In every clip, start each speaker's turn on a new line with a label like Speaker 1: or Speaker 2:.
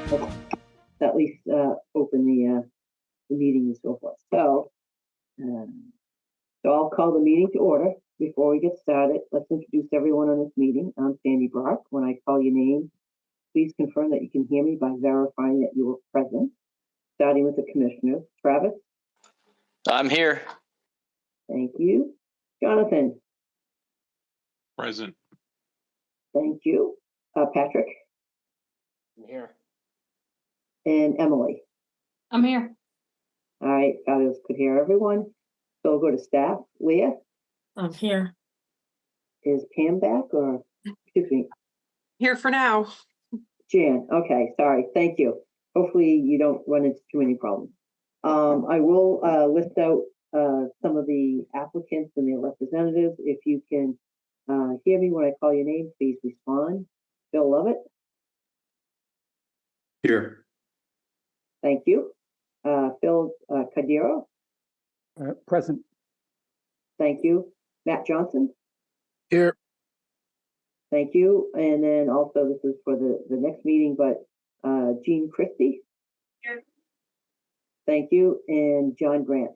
Speaker 1: So let's at least open the meeting and so forth. So I'll call the meeting to order. Before we get started, let's introduce everyone on this meeting. I'm Sandy Brock. When I call your name, please confirm that you can hear me by verifying that you are present. Starting with the commissioners. Travis?
Speaker 2: I'm here.
Speaker 1: Thank you. Jonathan?
Speaker 3: Present.
Speaker 1: Thank you. Patrick?
Speaker 2: I'm here.
Speaker 1: And Emily?
Speaker 4: I'm here.
Speaker 1: All right, fabulous. Could hear everyone. So we'll go to staff. Leah?
Speaker 4: I'm here.
Speaker 1: Is Pam back or, excuse me,
Speaker 4: Here for now.
Speaker 1: Jan? Okay, sorry. Thank you. Hopefully you don't run into too many problems. I will list out some of the applicants and their representatives. If you can hear me when I call your name, please respond. Bill Lovett?
Speaker 3: Here.
Speaker 1: Thank you. Phil Cadero?
Speaker 5: Present.
Speaker 1: Thank you. Matt Johnson?
Speaker 5: Here.
Speaker 1: Thank you. And then also, this is for the next meeting, but Jean Christie?
Speaker 4: Here.
Speaker 1: Thank you. And John Grant?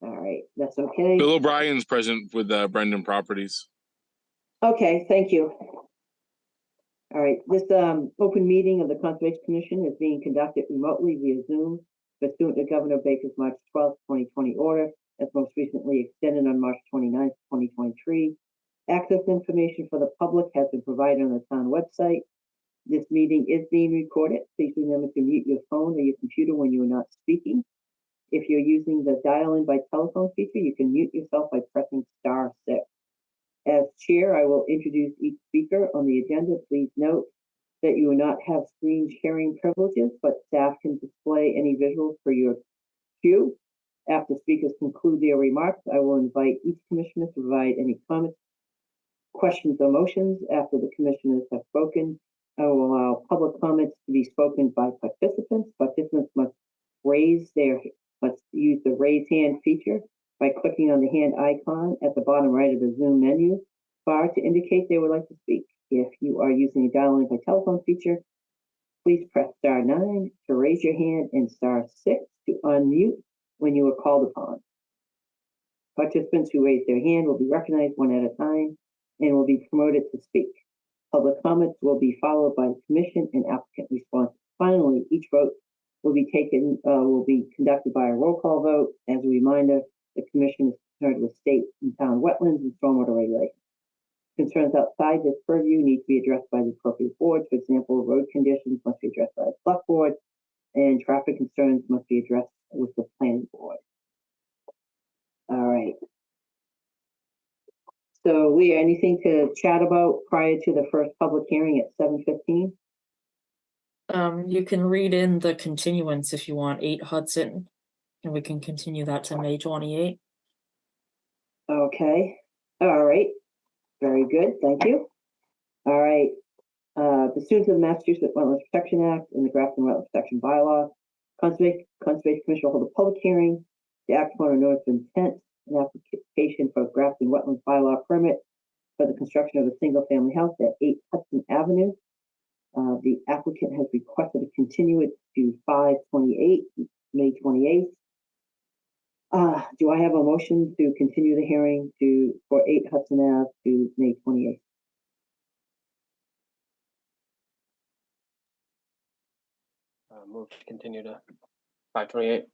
Speaker 1: All right, that's okay.
Speaker 6: Bill O'Brien's present with Brendan Properties.
Speaker 1: Okay, thank you. All right, this open meeting of the Conservation Commission is being conducted remotely via Zoom pursuant to Governor Baker's March 12th, 2020 order, as most recently extended on March 29th, 2023. Access information for the public has been provided on the town website. This meeting is being recorded. Please remember to mute your phone or your computer when you are not speaking. If you're using the dial-in by telephone feature, you can mute yourself by pressing *6. As chair, I will introduce each speaker on the agenda. Please note that you will not have screen sharing privileges, but staff can display any visuals for your queue. After speakers conclude their remarks, I will invite each commissioner to provide any comments, questions, or motions. After the commissioners have spoken, I will allow public comments to be spoken by participants. Participants must use the raise hand feature by clicking on the hand icon at the bottom right of the Zoom menu bar to indicate they would like to speak. If you are using a dial-in by telephone feature, please press *9 to raise your hand and *6 to unmute when you are called upon. Participants who raise their hand will be recognized one at a time and will be promoted to speak. Public comments will be followed by commission and applicant response. Finally, each vote will be conducted by a roll call vote. As a reminder, the commission is concerned with state and town wetlands and stormwater regulations. Concerns outside this purview need to be addressed by the appropriate boards. For example, road conditions must be addressed by the select board, and traffic concerns must be addressed with the planning board. All right. So, Leah, anything to chat about prior to the first public hearing at 7:15?
Speaker 4: You can read in the continuance if you want, 8 Hudson, and we can continue that to May 28th.
Speaker 1: Okay. All right. Very good. Thank you. All right. Pursuant to the Massachusetts Wetlands Protection Act and the Grafton Wetlands Protection Bylaw, Conservation Commission will hold a public hearing to act upon a notice of intent, an application for a Grafton Wetlands Bylaw permit for the construction of a single-family house at 8 Hudson Avenue. The applicant has requested to continue it to May 28th. Do I have a motion to continue the hearing for 8 Hudson Ave to May 28th?
Speaker 2: Move to continue to 5/28.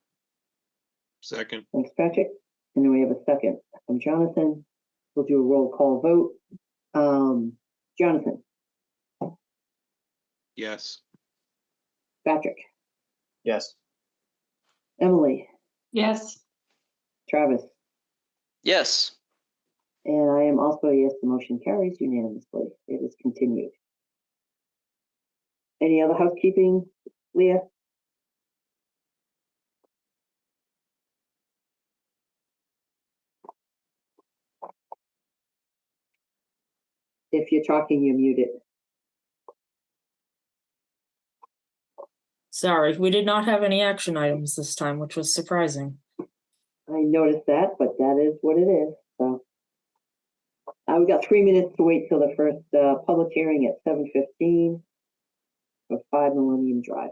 Speaker 3: Second.
Speaker 1: Thanks, Patrick. And then we have a second from Jonathan. We'll do a roll call vote. Jonathan?
Speaker 3: Yes.
Speaker 1: Patrick?
Speaker 2: Yes.
Speaker 1: Emily?
Speaker 4: Yes.
Speaker 1: Travis?
Speaker 2: Yes.
Speaker 1: And I am also a yes, the motion carries unanimously. It is continued. Any other housekeeping, Leah? If you're talking, you're muted.
Speaker 4: Sorry, we did not have any action items this time, which was surprising.
Speaker 1: I noticed that, but that is what it is. So We got 3 minutes to wait till the first, public hearing at 7:15 for 5 Millennium Drive.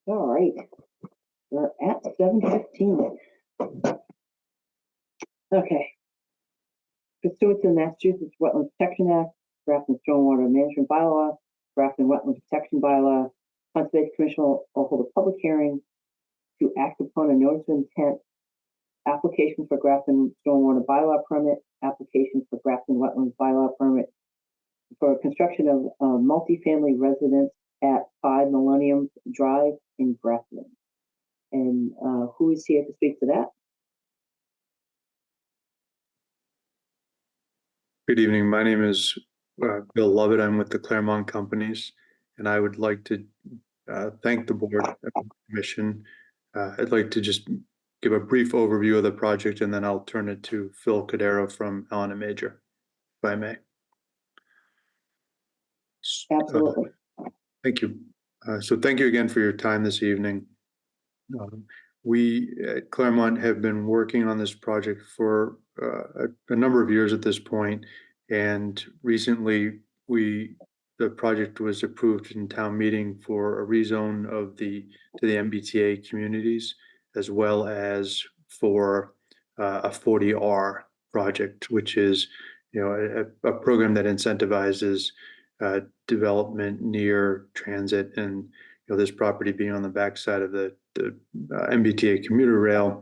Speaker 1: All right, we're at 7:15. Okay. Pursuant to the Massachusetts Wetlands Protection Act, Grafton Stormwater Management Bylaw, Grafton Wetlands Protection Bylaw, Conservation Commission will hold a public hearing to act upon a notice of intent, application for Grafton Stormwater Bylaw permit, application for Grafton Wetlands Bylaw permit for construction of multifamily residence at 5 Millennium Drive in Grafton. And who is here to speak to that?
Speaker 7: Good evening. My name is Bill Lovett. I'm with the Claremont Companies, and I would like to thank the board and commission. I'd like to just give a brief overview of the project, and then I'll turn it to Phil Cordero from Allen and Major, if I may.
Speaker 1: Absolutely.
Speaker 7: Thank you. So thank you again for your time this evening. We at Claremont have been working on this project for a number of years at this point, and recently the project was approved in town meeting for a rezone of to the MBTA communities, as well as for a 40R project, which is a program that incentivizes development near transit, and this property being on the backside of the MBTA commuter rail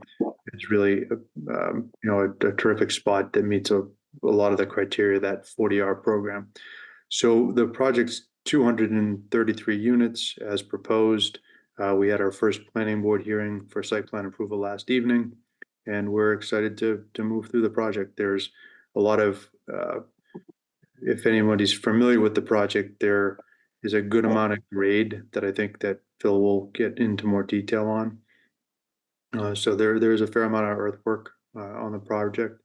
Speaker 7: is really a terrific spot that meets a lot of the criteria of that 40R program. So the project's 233 units as proposed. We had our first planning board hearing for site plan approval last evening, and we're excited to move through the project. There's a lot of if anybody's familiar with the project, there is a good amount of grade that I think that Phil will get into more detail on. So there's a fair amount of earthwork on the project.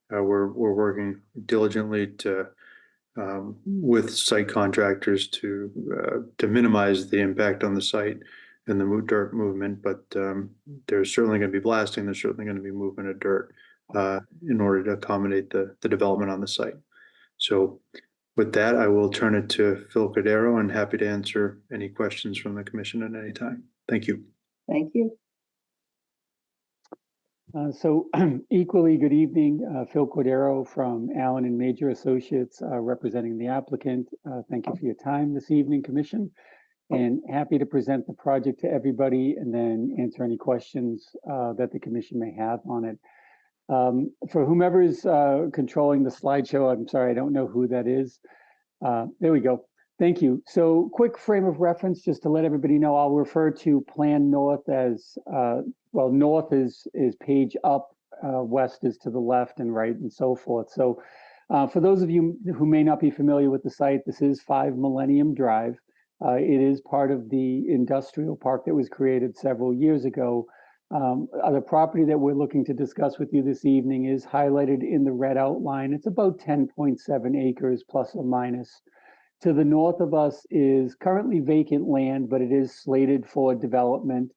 Speaker 7: We're working diligently to with site contractors to minimize the impact on the site and the dirt movement, but there's certainly going to be blasting. There's certainly going to be movement of dirt in order to accommodate the development on the site. So with that, I will turn it to Phil Cordero, and happy to answer any questions from the commission at any time. Thank you.
Speaker 1: Thank you.
Speaker 5: So equally good evening, Phil Cordero from Allen and Major Associates, representing the applicant. Thank you for your time this evening, Commission, and happy to present the project to everybody and then answer any questions that the Commission may have on it. For whomever is controlling the slideshow, I'm sorry, I don't know who that is. There we go. Thank you. So quick frame of reference, just to let everybody know, I'll refer to Plan North as, well, north is page up, west is to the left and right and so forth. So for those of you who may not be familiar with the site, this is 5 Millennium Drive. It is part of the industrial park that was created several years ago. The property that we're looking to discuss with you this evening is highlighted in the red outline. It's about 10.7 acres plus or minus. To the north of us is currently vacant land, but it is slated for development.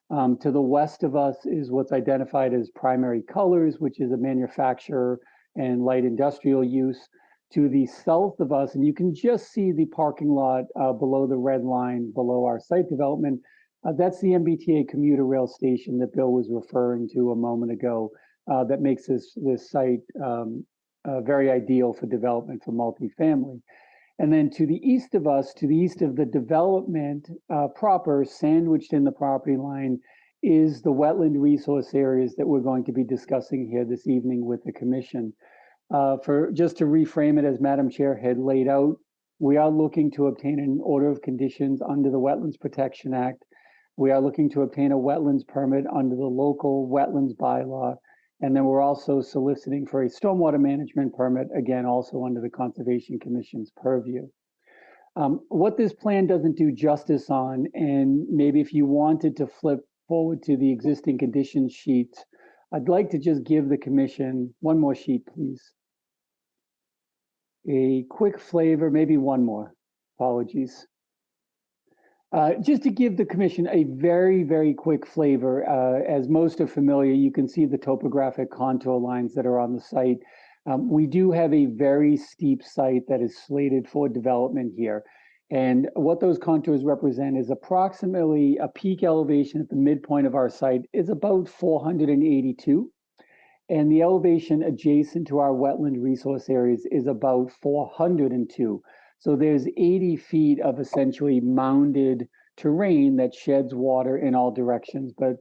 Speaker 5: To the west of us is what's identified as Primary Colors, which is a manufacturer and light industrial use. To the south of us, and you can just see the parking lot below the red line below our site development. That's the MBTA commuter rail station that Bill was referring to a moment ago that makes this site very ideal for development for multifamily. And then to the east of us, to the east of the development proper, sandwiched in the property line, is the wetland resource areas that we're going to be discussing here this evening with the Commission. Just to reframe it, as Madam Chair had laid out, we are looking to obtain an order of conditions under the Wetlands Protection Act. We are looking to obtain a wetlands permit under the local wetlands bylaw. And then we're also soliciting for a stormwater management permit, again, also under the Conservation Commission's purview. What this plan doesn't do justice on, and maybe if you wanted to flip forward to the existing condition sheets, I'd like to just give the Commission one more sheet, please. A quick flavor, maybe one more, apologies. Just to give the Commission a very, very quick flavor, as most are familiar, you can see the topographic contour lines that are on the site. We do have a very steep site that is slated for development here. And what those contours represent is approximately a peak elevation at the midpoint of our site is about 482. And the elevation adjacent to our wetland resource areas is about 402. So there's 80 feet of essentially mounded terrain that sheds water in all directions, but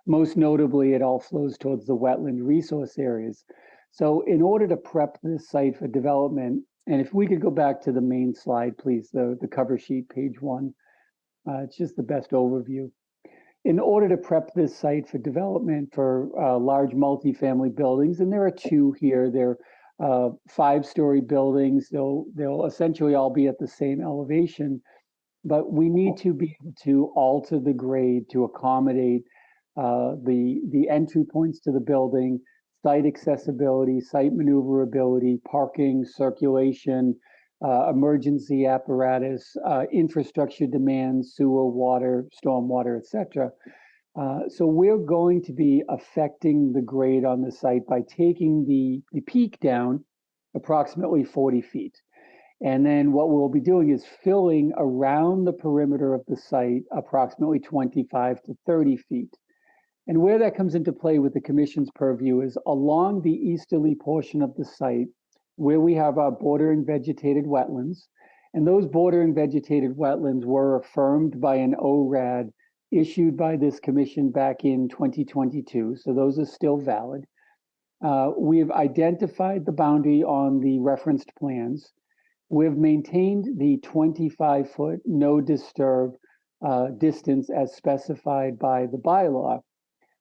Speaker 5: most notably, it all flows towards the wetland resource areas. So in order to prep this site for development, and if we could go back to the main slide, please, the cover sheet, page 1, it's just the best overview. In order to prep this site for development for large multifamily buildings, and there are 2 here, they're 5-story buildings. They'll essentially all be at the same elevation, but we need to be able to alter the grade to accommodate the entry points to the building, site accessibility, site maneuverability, parking, circulation, emergency apparatus, infrastructure demands, sewer, water, stormwater, etc. So we're going to be affecting the grade on the site by taking the peak down approximately 40 feet. And then what we'll be doing is filling around the perimeter of the site approximately 25 to 30 feet. And where that comes into play with the Commission's purview is along the easterly portion of the site where we have our border and vegetated wetlands. And those border and vegetated wetlands were affirmed by an ORAD issued by this Commission back in 2022, so those are still valid. We've identified the boundary on the referenced plans. We've maintained the 25-foot no disturb distance as specified by the bylaw.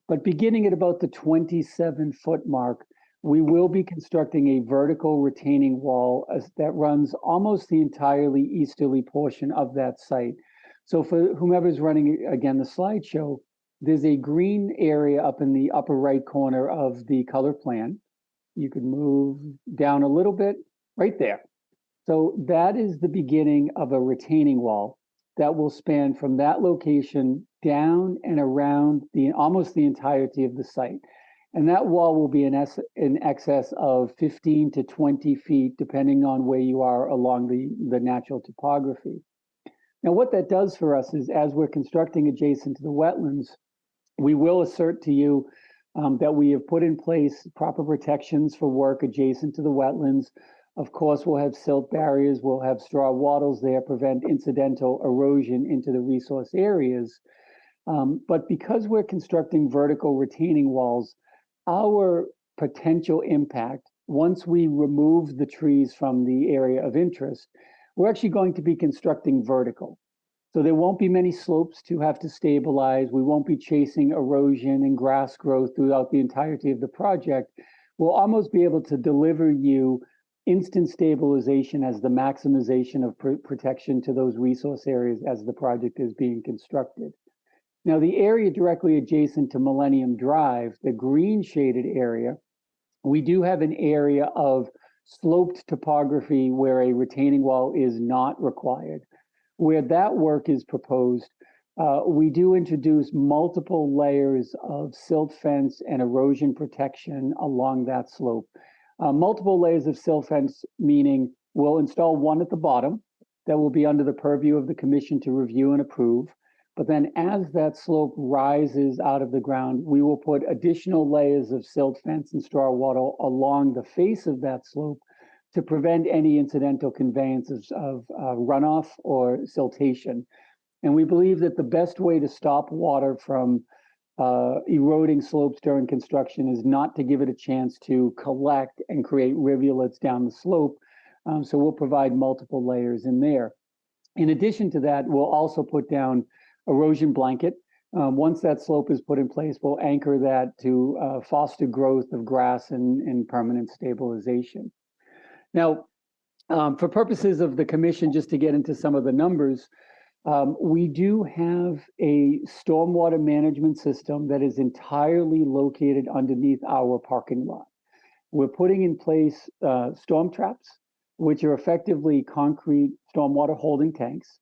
Speaker 5: But beginning at about the 27-foot mark, we will be constructing a vertical retaining wall that runs almost the entirely easterly portion of that site. So for whomever's running, again, the slideshow, there's a green area up in the upper right corner of the color plan. You can move down a little bit, right there. So that is the beginning of a retaining wall that will span from that location down and around almost the entirety of the site. And that wall will be in excess of 15 to 20 feet, depending on where you are along the natural topography. Now, what that does for us is, as we're constructing adjacent to the wetlands, we will assert to you that we have put in place proper protections for work adjacent to the wetlands. Of course, we'll have silt barriers, we'll have straw wattles there, prevent incidental erosion into the resource areas. But because we're constructing vertical retaining walls, our potential impact, once we remove the trees from the area of interest, we're actually going to be constructing vertical. So there won't be many slopes to have to stabilize. We won't be chasing erosion and grass growth throughout the entirety of the project. We'll almost be able to deliver you instant stabilization as the maximization of protection to those resource areas as the project is being constructed. Now, the area directly adjacent to Millennium Drive, the green shaded area, we do have an area of sloped topography where a retaining wall is not required. Where that work is proposed, we do introduce multiple layers of silt fence and erosion protection along that slope. Multiple layers of silt fence, meaning we'll install one at the bottom that will be under the purview of the commission to review and approve. But then as that slope rises out of the ground, we will put additional layers of silt fence and straw wattle along the face of that slope to prevent any incidental conveyances of runoff or siltation. And we believe that the best way to stop water from eroding slopes during construction is not to give it a chance to collect and create rivulets down the slope. So we'll provide multiple layers in there. In addition to that, we'll also put down erosion blanket. Once that slope is put in place, we'll anchor that to foster growth of grass and permanent stabilization. Now, for purposes of the commission, just to get into some of the numbers, we do have a stormwater management system that is entirely located underneath our parking lot. We're putting in place storm traps, which are effectively concrete stormwater holding tanks.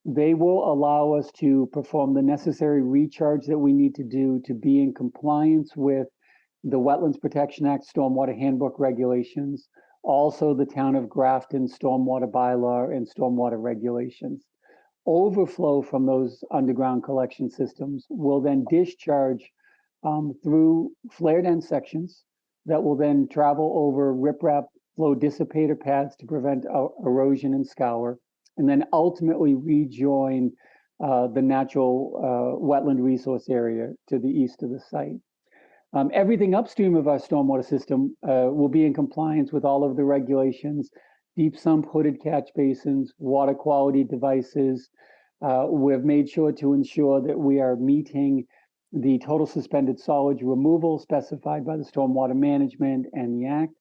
Speaker 5: They will allow us to perform the necessary recharge that we need to do to be in compliance with the Wetlands Protection Act Stormwater Handbook regulations, also the Town of Grafton Stormwater Bylaw and stormwater regulations. Overflow from those underground collection systems will then discharge through flared end sections that will then travel over riprap flow dissipator pads to prevent erosion and scour, and then ultimately rejoin the natural wetland resource area to the east of the site. Everything upstream of our stormwater system will be in compliance with all of the regulations, deep sump hooded catch basins, water quality devices. We've made sure to ensure that we are meeting the total suspended solids removal specified by the Stormwater Management and the Act.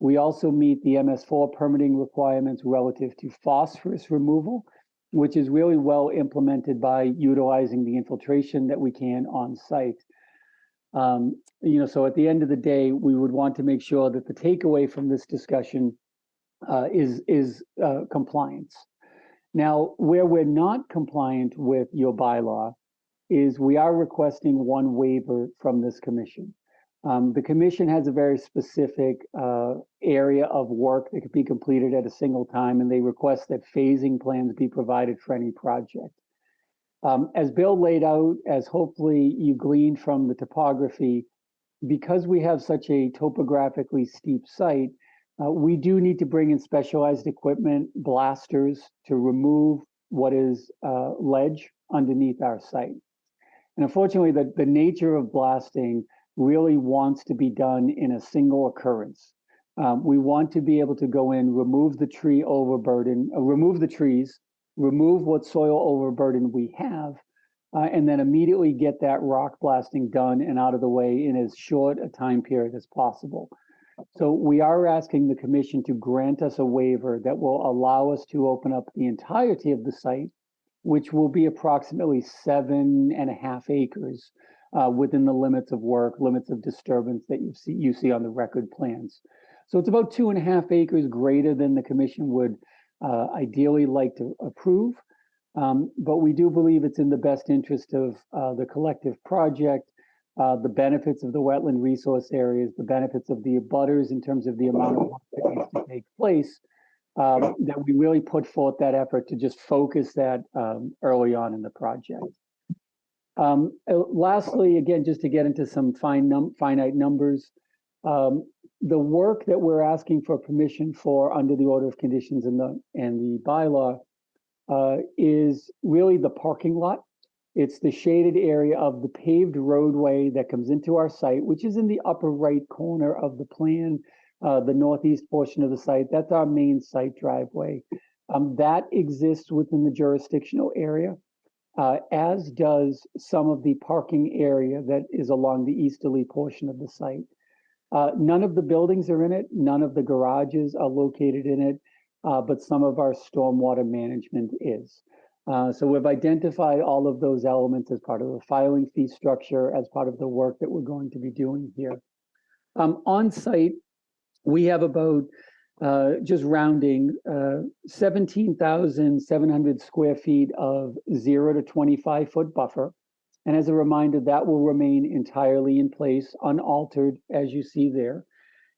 Speaker 5: We also meet the MS4 permitting requirements relative to phosphorus removal, which is really well implemented by utilizing the infiltration that we can on site. So at the end of the day, we would want to make sure that the takeaway from this discussion is compliance. Now, where we're not compliant with your bylaw is we are requesting one waiver from this commission. The commission has a very specific area of work that could be completed at a single time, and they request that phasing plans be provided for any project. As Bill laid out, as hopefully you gleaned from the topography, because we have such a topographically steep site, we do need to bring in specialized equipment, blasters, to remove what is ledge underneath our site. And unfortunately, the nature of blasting really wants to be done in a single occurrence. We want to be able to go in, remove the tree overburden, remove the trees, remove what soil overburden we have, and then immediately get that rock blasting done and out of the way in as short a time period as possible. So we are asking the commission to grant us a waiver that will allow us to open up the entirety of the site, which will be approximately 7.5 acres within the limits of work, limits of disturbance that you see on the record plans. So it's about 2.5 acres greater than the commission would ideally like to approve. But we do believe it's in the best interest of the collective project, the benefits of the wetland resource areas, the benefits of the abutters in terms of the amount of work that needs to take place, that we really put forth that effort to just focus that early on in the project. Lastly, again, just to get into some finite numbers, the work that we're asking for permission for under the order of conditions and the bylaw is really the parking lot. It's the shaded area of the paved roadway that comes into our site, which is in the upper right corner of the plan, the northeast portion of the site. That's our main site driveway. That exists within the jurisdictional area, as does some of the parking area that is along the easterly portion of the site. None of the buildings are in it. None of the garages are located in it, but some of our stormwater management is. So we've identified all of those elements as part of the filing fee structure, as part of the work that we're going to be doing here. On site, we have about, just rounding, 17,700 square feet of 0 to 25 foot buffer. And as a reminder, that will remain entirely in place, unaltered, as you see there.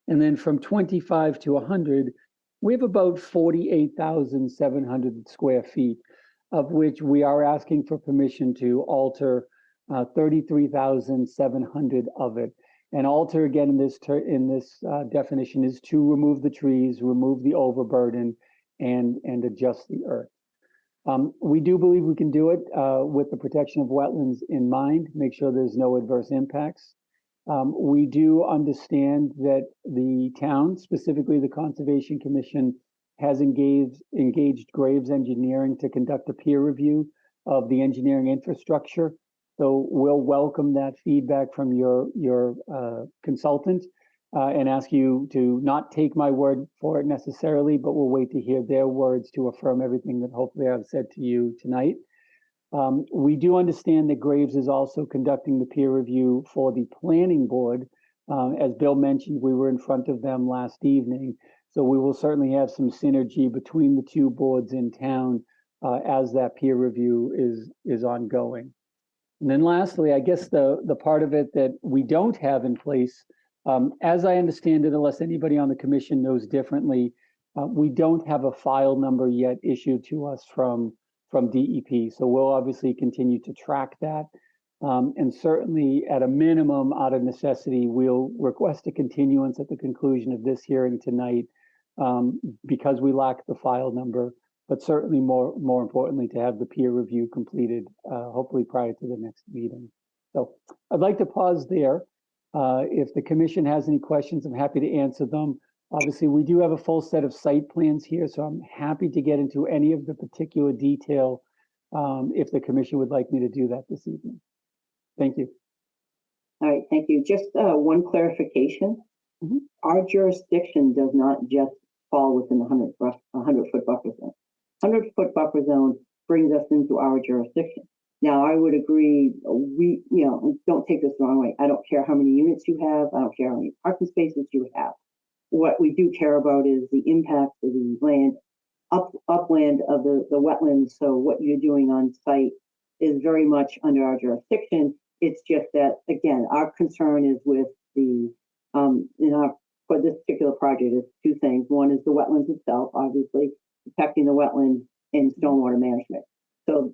Speaker 5: And then from 25 to 100, we have about 48,700 square feet, of which we are asking for permission to alter 33,700 of it. And alter, again, in this definition, is to remove the trees, remove the overburden, and adjust the earth. We do believe we can do it with the protection of wetlands in mind, make sure there's no adverse impacts. We do understand that the town, specifically the Conservation Commission, has engaged Graves Engineering to conduct a peer review of the engineering infrastructure. So we'll welcome that feedback from your consultant and ask you to not take my word for it necessarily, but we'll wait to hear their words to affirm everything that hopefully I've said to you tonight. We do understand that Graves is also conducting the peer review for the planning board. As Bill mentioned, we were in front of them last evening, so we will certainly have some synergy between the two boards in town as that peer review is ongoing. And then lastly, I guess the part of it that we don't have in place, as I understand it, unless anybody on the commission knows differently, we don't have a file number yet issued to us from DEP. So we'll obviously continue to track that. And certainly at a minimum, out of necessity, we'll request a continuance at the conclusion of this hearing tonight because we lack the file number, but certainly more importantly, to have the peer review completed, hopefully prior to the next meeting. So I'd like to pause there. If the commission has any questions, I'm happy to answer them. Obviously, we do have a full set of site plans here, so I'm happy to get into any of the particular detail if the commission would like me to do that this evening. Thank you.
Speaker 1: All right, thank you. Just one clarification.
Speaker 5: Mhm.
Speaker 1: Our jurisdiction does not just fall within the 100-foot buffer zone. 100-foot buffer zone brings us into our jurisdiction. Now, I would agree, don't take this the wrong way. I don't care how many units you have. I don't care how many parking spaces you have. What we do care about is the impact of the land, upland of the wetlands. So what you're doing on site is very much under our jurisdiction. It's just that, again, our concern is with the, for this particular project is two things. One is the wetlands itself, obviously, protecting the wetlands and stormwater management. So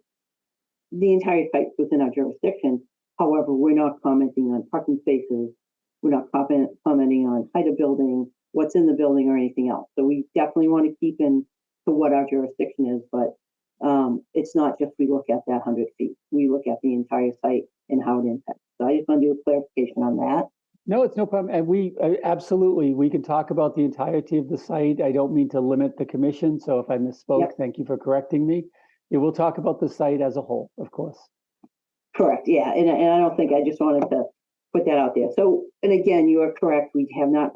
Speaker 1: the entire site's within our jurisdiction. However, we're not commenting on parking spaces. We're not commenting on height of building, what's in the building, or anything else. So we definitely want to keep in to what our jurisdiction is, but it's not just we look at that 100 feet. We look at the entire site and how it impacts. So I just want to do a clarification on that.
Speaker 5: No, it's no problem. And we absolutely, we can talk about the entirety of the site. I don't mean to limit the commission. So if I misspoke,
Speaker 1: Yep.
Speaker 5: Thank you for correcting me. Yeah, we'll talk about the site as a whole, of course.
Speaker 1: Correct, yeah, and I don't think, I just wanted to put that out there. So, and again, you are correct, we do not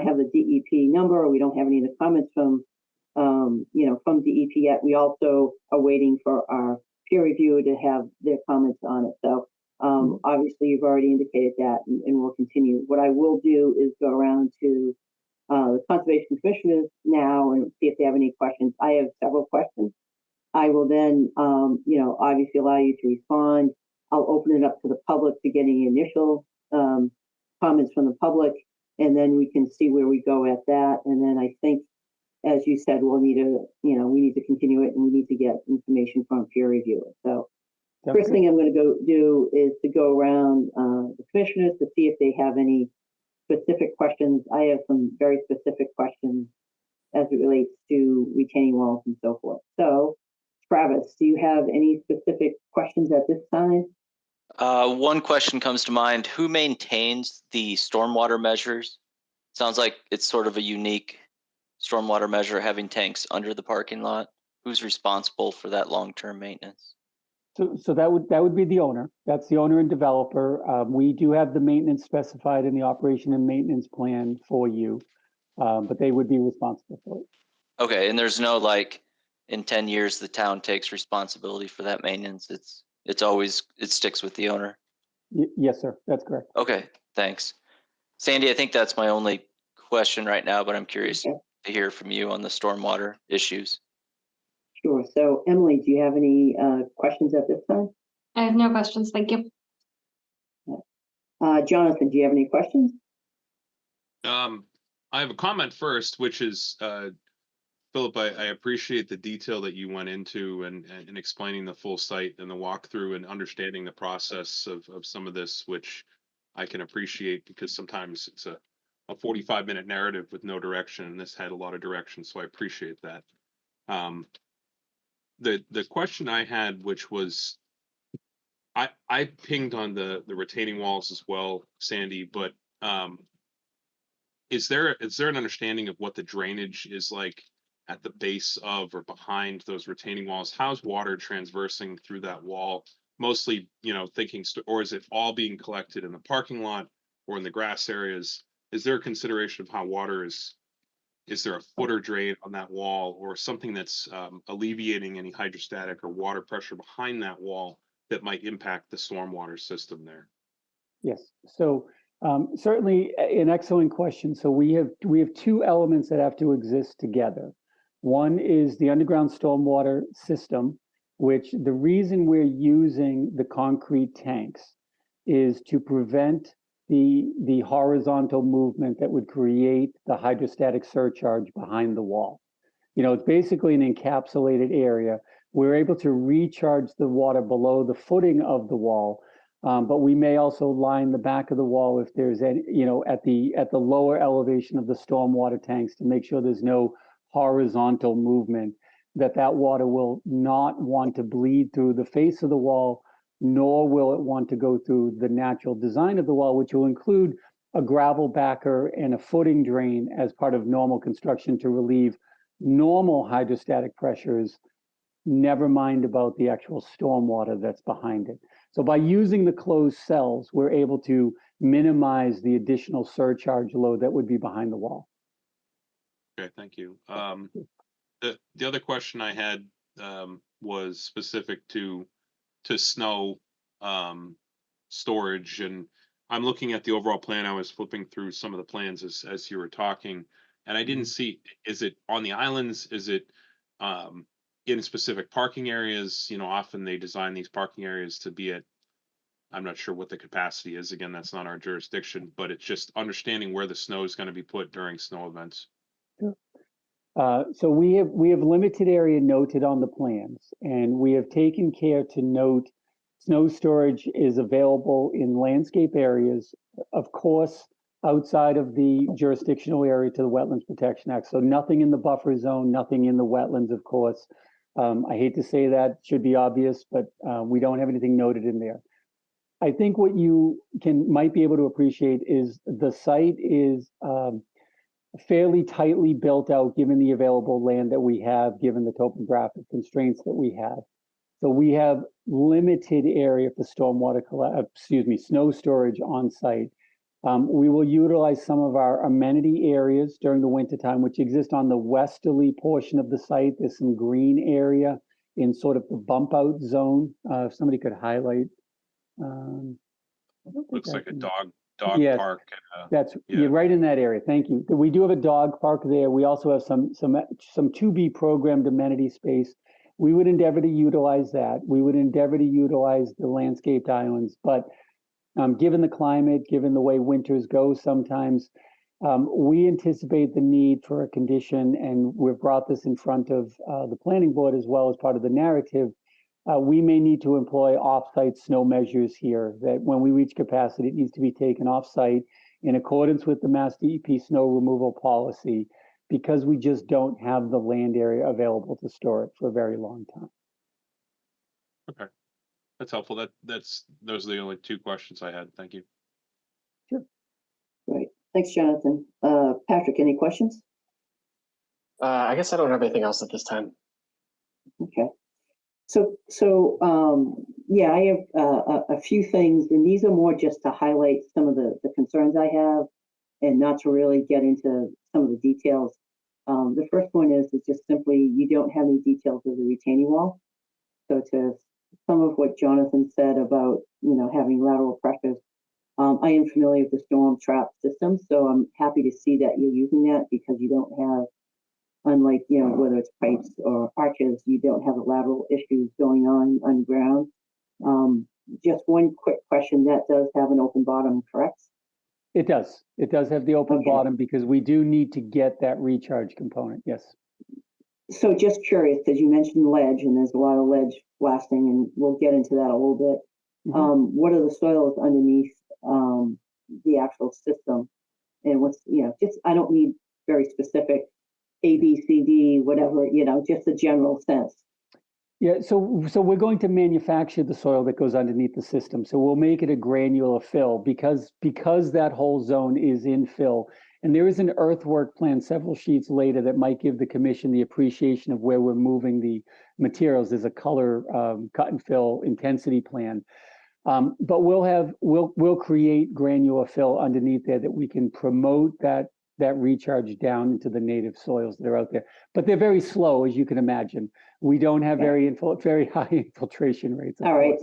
Speaker 1: have the DEP number, we don't have any of the comments from, from DEP yet. We also are waiting for our peer review to have their comments on it. So, obviously, you've already indicated that, and we'll continue. What I will do is go around to the Conservation Commissioners now and see if they have any questions. I have several questions. I will then, obviously allow you to respond. I'll open it up to the public to get any initial comments from the public, and then we can see where we go at that. And then I think, as you said, we need to continue it, and we need to get information from peer reviewer. So
Speaker 5: Sounds
Speaker 1: First
Speaker 5: good.
Speaker 1: thing I'm gonna go do is to go around, the commissioners to see if they have any specific questions. I have some very specific questions as it relates to retaining walls and so forth. So, Travis, do you have any specific questions at this time?
Speaker 2: One question comes to mind. Who maintains the stormwater measures? Sounds like it's sort of a unique stormwater measure having tanks under the parking lot. Who's responsible for that long-term maintenance?
Speaker 5: So that would be the owner. That's the owner and developer. We do have the maintenance specified in the operation and maintenance plan for you, but they would be responsible for it.
Speaker 2: Okay, and there's no like, in 10 years, the town takes responsibility for that maintenance. It's always, it sticks with the owner.
Speaker 5: Yes, sir. That's correct.
Speaker 2: Okay, thanks. Sandy, I think that's my only question right now, but I'm curious
Speaker 1: Okay.
Speaker 2: to hear from you on the stormwater issues.
Speaker 1: Sure. So, Emily, do you have any questions at this time?
Speaker 8: I have no questions, thank you.
Speaker 1: Jonathan, do you have any questions?
Speaker 3: I have a comment first, which is, Philip, I appreciate the detail that you went into and explaining the full site and the walkthrough and understanding the process of some of this, which I can appreciate because sometimes it's a 45-minute narrative with no direction, and this had a lot of direction, so I appreciate that. The question I had, which was, I pinged on the retaining walls as well, Sandy, but is there an understanding of what the drainage is like at the base of or behind those retaining walls? How's water transversing through that wall? Mostly, thinking, or is it all being collected in the parking lot or in the grass areas? Is there a consideration of how water is there a footer drain on that wall or something that's alleviating any hydrostatic or water pressure behind that wall that might impact the stormwater system there?
Speaker 5: Yes. So certainly an excellent question. So we have two elements that have to exist together. One is the underground stormwater system, which the reason we're using the concrete tanks is to prevent the horizontal movement that would create the hydrostatic surcharge behind the wall. It's basically an encapsulated area. We're able to recharge the water below the footing of the wall, but we may also line the back of the wall if there's any, at the lower elevation of the stormwater tanks to make sure there's no horizontal movement, that water will not want to bleed through the face of the wall, nor will it want to go through the natural design of the wall, which will include a gravel backer and a footing drain as part of normal construction to relieve normal hydrostatic pressures, never mind about the actual stormwater that's behind it. So by using the closed cells, we're able to minimize the additional surcharge load that would be behind the wall.
Speaker 3: Okay, thank you. The other question I had was specific to snow storage, and I'm looking at the overall plan. I was flipping through some of the plans as you were talking, and I didn't see, is it on the islands? Is it in specific parking areas? Often they design these parking areas to be at, I'm not sure what the capacity is. Again, that's not our jurisdiction, but it's just understanding where the snow is going to be put during snow events.
Speaker 5: So we have limited area noted on the plans, and we have taken care to note snow storage is available in landscape areas, of course, outside of the jurisdictional area to the Wetlands Protection Act. So nothing in the buffer zone, nothing in the wetlands, of course. I hate to say that, should be obvious, but we don't have anything noted in there. I think what you might be able to appreciate is the site is fairly tightly built out given the available land that we have, given the topographic constraints that we have. So we have limited area for snow storage on site. We will utilize some of our amenity areas during the wintertime, which exist on the westerly portion of the site. There's some green area in sort of the bump out zone. If somebody could highlight.
Speaker 3: Looks like a dog
Speaker 5: Yes.
Speaker 3: park.
Speaker 5: You're right in that area. Thank you. We do have a dog park there. We also have some to be programmed amenity space. We would endeavor to utilize that. We would endeavor to utilize the landscaped islands, but given the climate, given the way winters go, sometimes we anticipate the need for a condition, and we've brought this in front of the planning board as well as part of the narrative, we may need to employ off-site snow measures here, that when we reach capacity, it needs to be taken off-site in accordance with the Mass DEP snow removal policy, because we just don't have the land area available to store it for a very long time.
Speaker 3: That's helpful. Those are the only two questions I had. Thank you.
Speaker 1: Great. Thanks, Jonathan. Patrick, any questions?
Speaker 9: I guess I don't have anything else at this time.
Speaker 1: Okay. Yeah, I have a few things, and these are more just to highlight some of the concerns I have and not to really get into some of the details. The first one is just simply you don't have any details of the retaining wall. So to some of what Jonathan said about, having lateral pressures, I am familiar with the storm trap system, so I'm happy to see that you're using that because you don't have, unlike, whether it's pipes or arches, you don't have the lateral issues going on underground. Just one quick question, that does have an open bottom, correct?
Speaker 5: It does. It does have the open
Speaker 1: Okay.
Speaker 5: bottom because we do need to get that recharge component. Yes.
Speaker 1: So just curious, because you mentioned ledge, and there's a lot of ledge blasting, and we'll get into that a little bit.
Speaker 5: Mhm.
Speaker 1: What are the soils underneath the actual system? And what's, just, I don't need very specific A, B, C, D, whatever, just a general sense.
Speaker 5: Yeah, so we're going to manufacture the soil that goes underneath the system. So we'll make it a granular fill because that whole zone is in fill. And there is an earthwork plan several sheets later that might give the commission the appreciation of where we're moving the materials. There's a color cut and fill intensity plan. But we'll create granular fill underneath there that we can promote that recharge down into the native soils that are out there. But they're very slow, as you can imagine. We don't have very high infiltration rates.
Speaker 1: All right.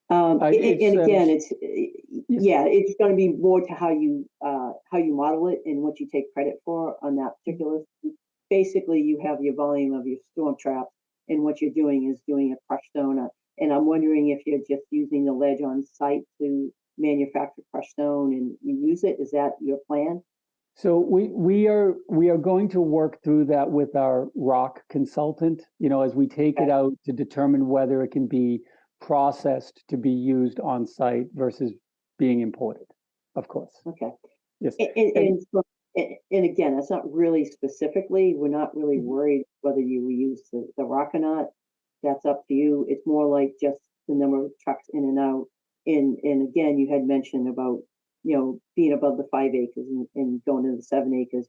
Speaker 1: And again, it's going to be more to how you model it and what you take credit for on that particular. Basically, you have your volume of your storm trap, and what you're doing is doing a crushed stone. And I'm wondering if you're just using the ledge on site to manufacture crushed stone and you use it. Is that your plan?
Speaker 5: So we are going to work through that with our rock consultant, as we take it out to determine whether it can be processed to be used on site versus being imported, of course.
Speaker 1: Okay.
Speaker 5: Yes.
Speaker 1: And again, that's not really specifically, we're not really worried whether you use the rock or not. That's up to you. It's more like just the number of trucks in and out. And again, you had mentioned about, being above the 5 acres and going to the 7 acres.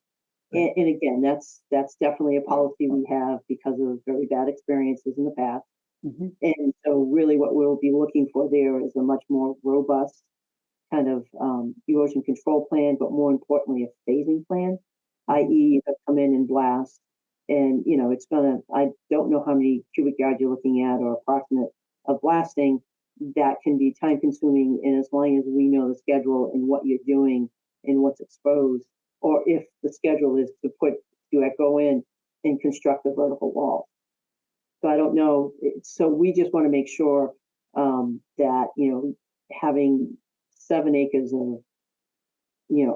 Speaker 5: Right.
Speaker 1: And again, that's definitely a policy we have because of very bad experiences in the past.
Speaker 5: Mm-hmm.
Speaker 1: And so really what we'll be looking for there is a much more robust kind of erosion control plan, but more importantly, a phasing plan, i.e. you have to come in and blast. And, I don't know how many cubic yards you're looking at or approximate of blasting. That can be time consuming. And as long as we know the schedule and what you're doing and what's exposed, or if the schedule is to go in and construct a vertical wall. So I don't know. So we just want to make sure that, having 7 acres of,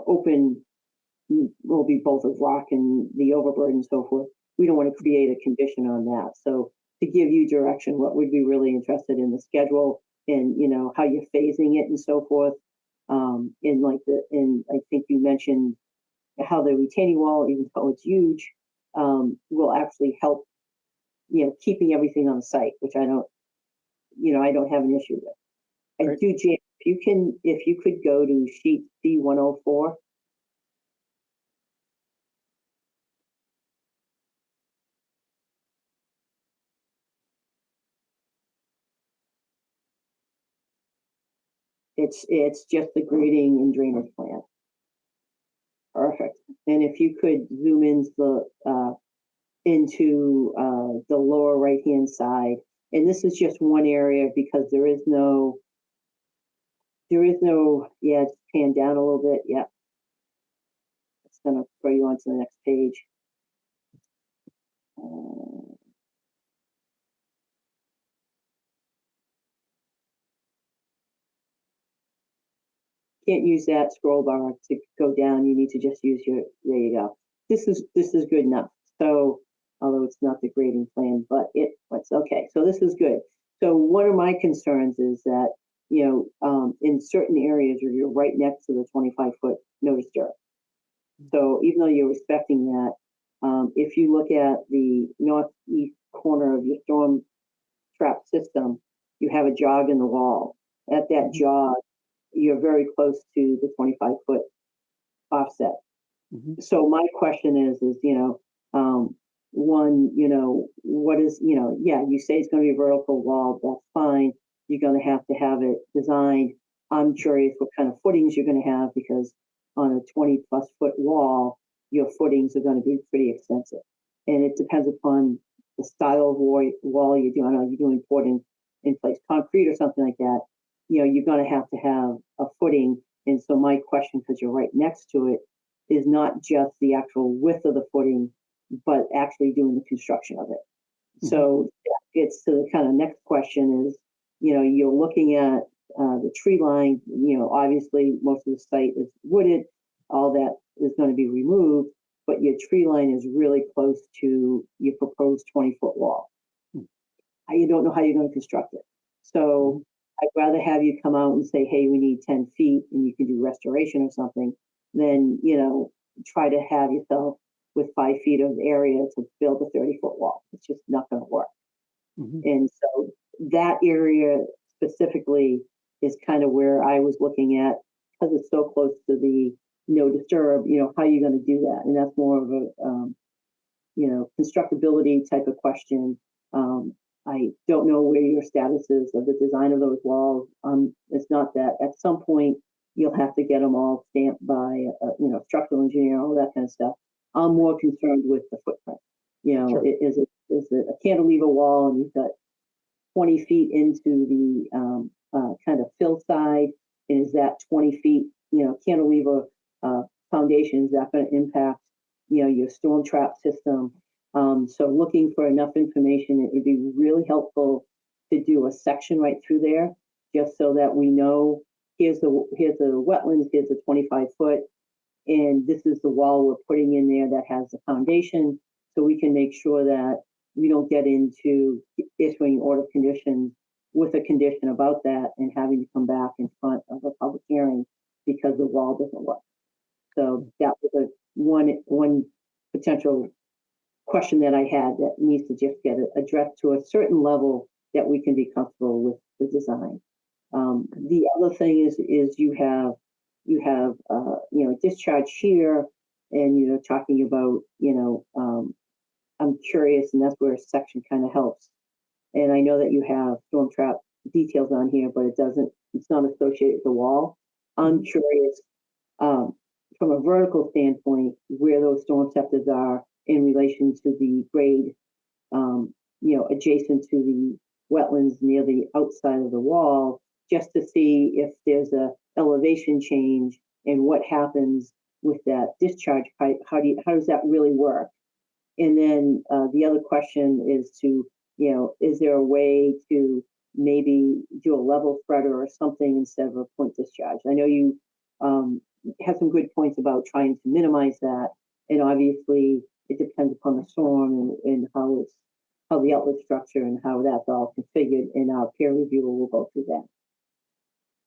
Speaker 1: open will be both of rock and the overburden and so forth. We don't want to create a condition on that. So to give you direction, what we'd be really interested in the schedule and, how you're phasing it and so forth. And I think you mentioned how the retaining wall, even though it's huge, will actually help, keeping everything on the site, which I don't have an issue with.
Speaker 5: Right.
Speaker 1: I do, Jim, if you could go to sheet C104. It's just the grading and drainage plan. Perfect. And if you could zoom into the lower right-hand side, and this is just one area because there is no, yeah, it's panned down a little bit. Yeah. It's going to throw you onto the next page. Can't use that scroll bar to go down. You need to just use there you go. This is good enough. So although it's not the grading plan, but it's okay. So this is good. So one of my concerns is that, in certain areas where you're right next to the 25-foot no disturb. So even though you're respecting that, if you look at the northeast corner of your storm trap system, you have a jog in the wall. At that jog, you're very close to the 25-foot offset. So my question is, one, what is, yeah, you say it's going to be a vertical wall, that's fine. You're going to have it designed. I'm curious what kind of footings you're going to have, because on a 20+ foot wall, your footings are going to be pretty extensive. And it depends upon the style of wall you're doing. Are you doing poured in place concrete or something like that? You're going to have a footing. And so my question, because you're right next to it, is not just the actual width of the footing, but actually doing the construction of it. So that gets to the kind of next question is, you're looking at the tree line, obviously most of the site is wooded, all that is going to be removed, but your tree line is really close to your proposed 20-foot wall. You don't know how you're going to construct it. So I'd rather have you come out and say, hey, we need 10 feet and you can do restoration or something, than, try to have yourself with 5 feet of area to build a 30-foot wall. It's just not going to work. And so that area specifically is kind of where I was looking at, because it's so close to the no disturb, how are you going to do that? And that's more of a, constructability type of question. I don't know where your status is of the design of those walls. It's not that at some point you'll have to get them all stamped by, structural engineer, all that kind of stuff. I'm more concerned with the footprint.
Speaker 5: Sure.
Speaker 1: Is it a cantilever wall and you've got 20 feet into the kind of fill side? And is that 20 feet, cantilever foundation, is that going to impact, your storm trap system? So looking for enough information, it would be really helpful to do a section right through there, just so that we know here's the wetlands, here's the 25-foot, and this is the wall we're putting in there that has the foundation, so we can make sure that we don't get into issuing order of conditions with a condition about that and having to come back in front of a public hearing because the wall doesn't work. So that was one potential question that I had that needs to just get addressed to a certain level that we can be comfortable with the design. The other thing is you have discharge here, and talking about I'm curious, and that's where a section kind of helps. And I know that you have storm trap details on here, but it's not associated with the wall. I'm curious from a vertical standpoint where those storm scepters are in relation to the grade, adjacent to the wetlands near the outside of the wall, just to see if there's a elevation change and what happens with that discharge pipe. How does that really work? And then the other question is is there a way to maybe do a level spreader or something instead of a point discharge? I know you have some good points about trying to minimize that, and obviously it depends upon the storm and how the outlet structure and how that's all configured, and our peer reviewer will go through that.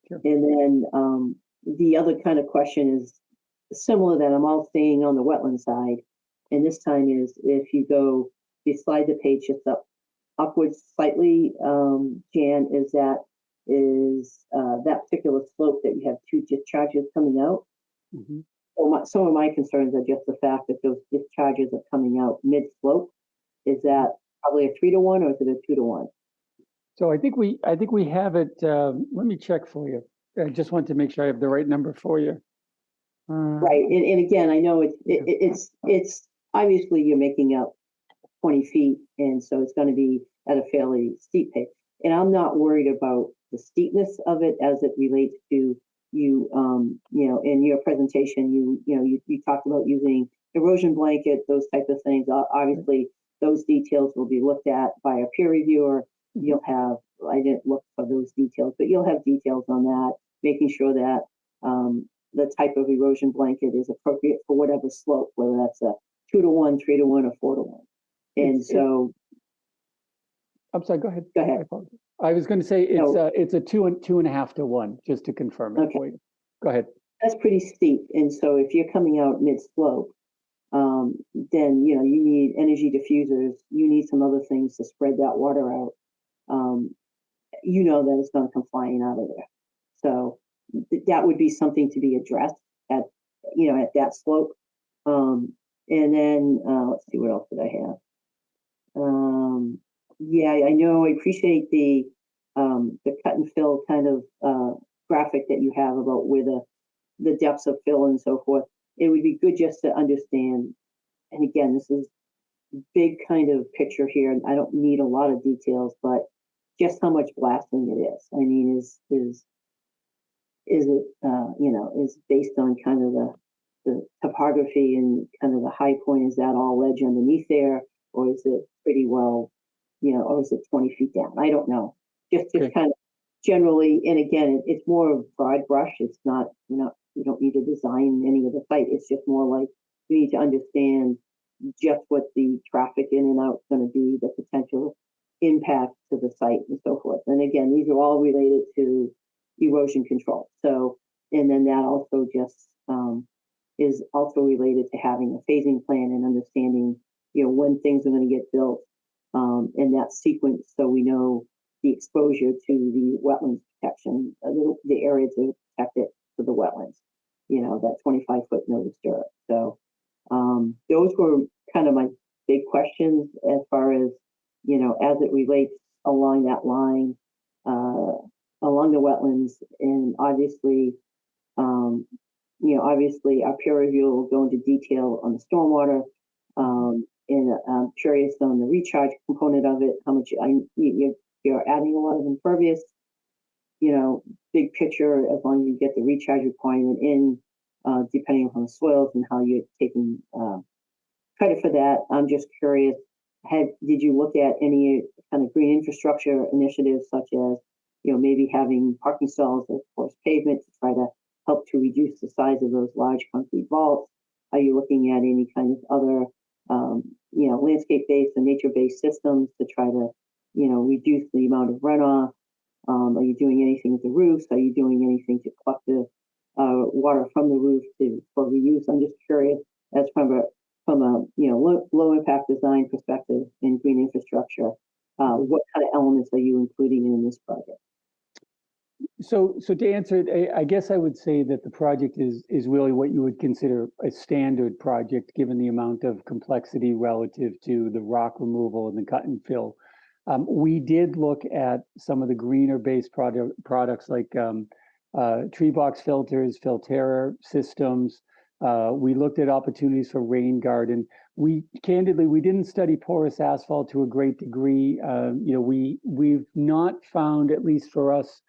Speaker 5: Sure.
Speaker 1: And then the other kind of question is similar that I'm all staying on the wetland side, and this time is if you slide the page just upwards slightly, Jan, is that particular slope that you have two discharges coming out. So some of my concerns are just the fact that those discharges are coming out mid-slope. Is that probably a 3-to-1 or is it a 2-to-1?
Speaker 5: So I think we have it. Let me check for you. I just want to make sure I have the right number for you.
Speaker 1: Right, and again, I know it's obviously you're making up 20 feet, and so it's going to be at a fairly steep pace. And I'm not worried about the steepness of it as it relates to you. In your presentation, you talked about using erosion blanket, those type of things. Obviously, those details will be looked at by a peer reviewer. You'll have, I didn't look for those details, but you'll have details on that, making sure that the type of erosion blanket is appropriate for whatever slope, whether that's a 2-to-1, 3-to-1, or 4-to-1. And
Speaker 5: It's-
Speaker 1: so,
Speaker 5: I'm sorry, go ahead.
Speaker 1: Go
Speaker 5: I
Speaker 1: ahead.
Speaker 5: apologize. I was going to say it's a 2.5 to 1, just to confirm it
Speaker 1: Okay.
Speaker 5: for you. Go ahead.
Speaker 1: that's pretty steep. And so if you're coming out mid-slope, then, you know, you need energy diffusers, you need some other things to spread that water out. You know that it's going to come flying out of there. So that would be something to be addressed at, you know, at that slope. And then, let's see, what else did I have? Yeah, I know, I appreciate the cut and fill kind of, graphic that you have about where the depths of fill and so forth. It would be good just to understand, and again, this is big kind of picture here, and I don't need a lot of details, but just how much blasting it is. I mean, is it, you know, is based on kind of the topography and kind of the high point, is that all ledge underneath there, or is it pretty well, you know, or is it 20 feet down? I don't know. Just
Speaker 5: Okay.
Speaker 1: kind of generally, and again, it's more of broad brush. It's not, you don't need to design any of the site. It's just more like you need to understand just what the traffic in and out is going to be, the potential impact to the site and so forth. And again, these are all related to erosion control. So, and then that also just is also related to having a phasing plan and understanding, you know, when things are going to get built, in that sequence, so we know the exposure to the wetlands protection, the area to protect it for the wetlands. You know, that 25-foot no disturb. So those were kind of my big questions as far as, you know, as it relates along that line, along the wetlands, and obviously, you know, obviously our peer review will go into detail on the stormwater, and I'm curious on the recharge component of it, how much you're adding a lot of impervious, you know, big picture, as long as you get the recharge requirement in, depending upon the soils and how you're taking credit for that. I'm just curious, did you look at any kind of green infrastructure initiatives, such as, you know, maybe having parking stalls as forced pavement to try to help to reduce the size of those large concrete vaults? Are you looking at any kind of other, you know, landscape-based and nature-based systems to try to, you know, reduce the amount of runoff? Are you doing anything with the roofs? Are you doing anything to collect the water from the roof for reuse? I'm just curious, as from a you know, low impact design perspective in green infrastructure, what kind of elements are you including in this project?
Speaker 5: So to answer it, I guess I would say that the project is really what you would consider a standard project, given the amount of complexity relative to the rock removal and the cut and fill. We did look at some of the greener based products like tree box filters, Filterra systems. We looked at opportunities for rain garden. We didn't study porous asphalt to a great degree. You know, we've not found, at least for us,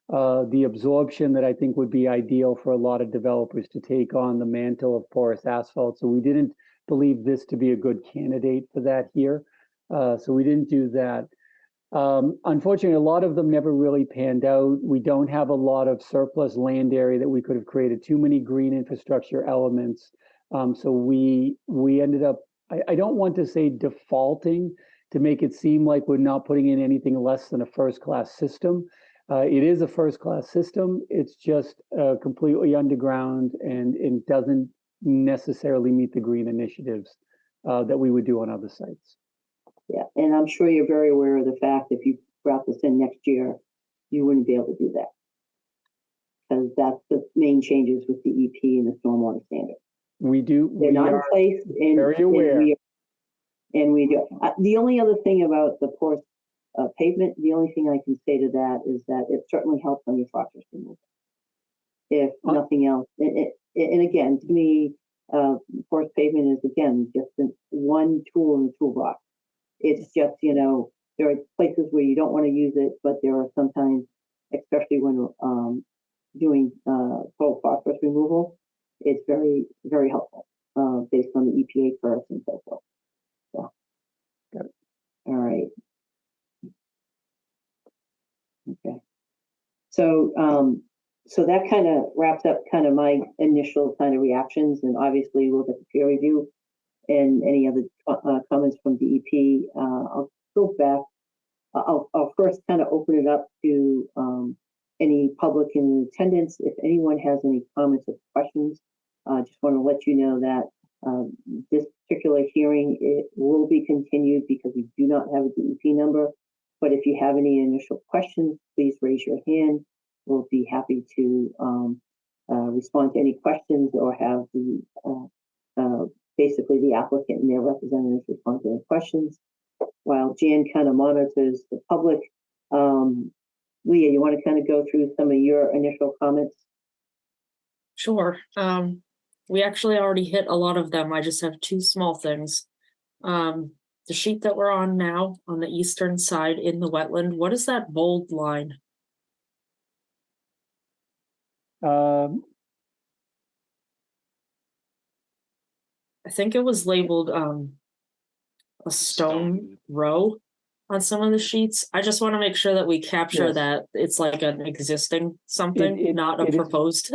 Speaker 5: the absorption that I think would be ideal for a lot of developers to take on the mantle of porous asphalt. So we didn't believe this to be a good candidate for that here. So we didn't do that. Unfortunately, a lot of them never really panned out. We don't have a lot of surplus land area that we could have created too many green infrastructure elements. So we ended up, I don't want to say defaulting to make it seem like we're not putting in anything less than a first-class system. It is a first-class system. It's just completely underground, and it doesn't necessarily meet the green initiatives that we would do on other sites.
Speaker 1: Yeah, and I'm sure you're very aware of the fact if you brought this in next year, you wouldn't be able to do that, because that's the main changes with the EP and the stormwater standard. They're not in place, and
Speaker 5: very aware.
Speaker 1: And we do. The only other thing about the porous pavement, the only thing I can say to that is that it certainly helps on your phosphorus removal, if nothing else. And again, to me, porous pavement is, again, just one tool in the toolbox. It's just, you know, there are places where you don't want to use it, but there are sometimes, especially when doing full phosphorus removal, it's very, very helpful based on the EPA curves and so forth. So,
Speaker 5: got it.
Speaker 1: All right. Okay. So, so that kind of wraps up kind of my initial kind of reactions, and obviously we'll get the peer review and any other comments from DEP. I'll go back. I'll first kind of open it up to any public in attendance. If anyone has any comments or questions, I just want to let you know that this particular hearing, it will be continued because we do not have a DEP number. But if you have any initial questions, please raise your hand. We'll be happy to respond to any questions or have the basically the applicant and their representatives respond to any questions. While Jan kind of monitors the public, Leah, you want to kind of go through some of your initial comments?
Speaker 4: Sure. We actually already hit a lot of them. I just have two small things. The sheet that we're on now on the eastern side in the wetland, what is that bold line? I think it was labeled a stone row on some of the sheets. I just want to make sure that we capture
Speaker 5: Yes.
Speaker 4: that it's like an existing something,
Speaker 5: It-
Speaker 4: not a
Speaker 5: it is-
Speaker 4: proposed.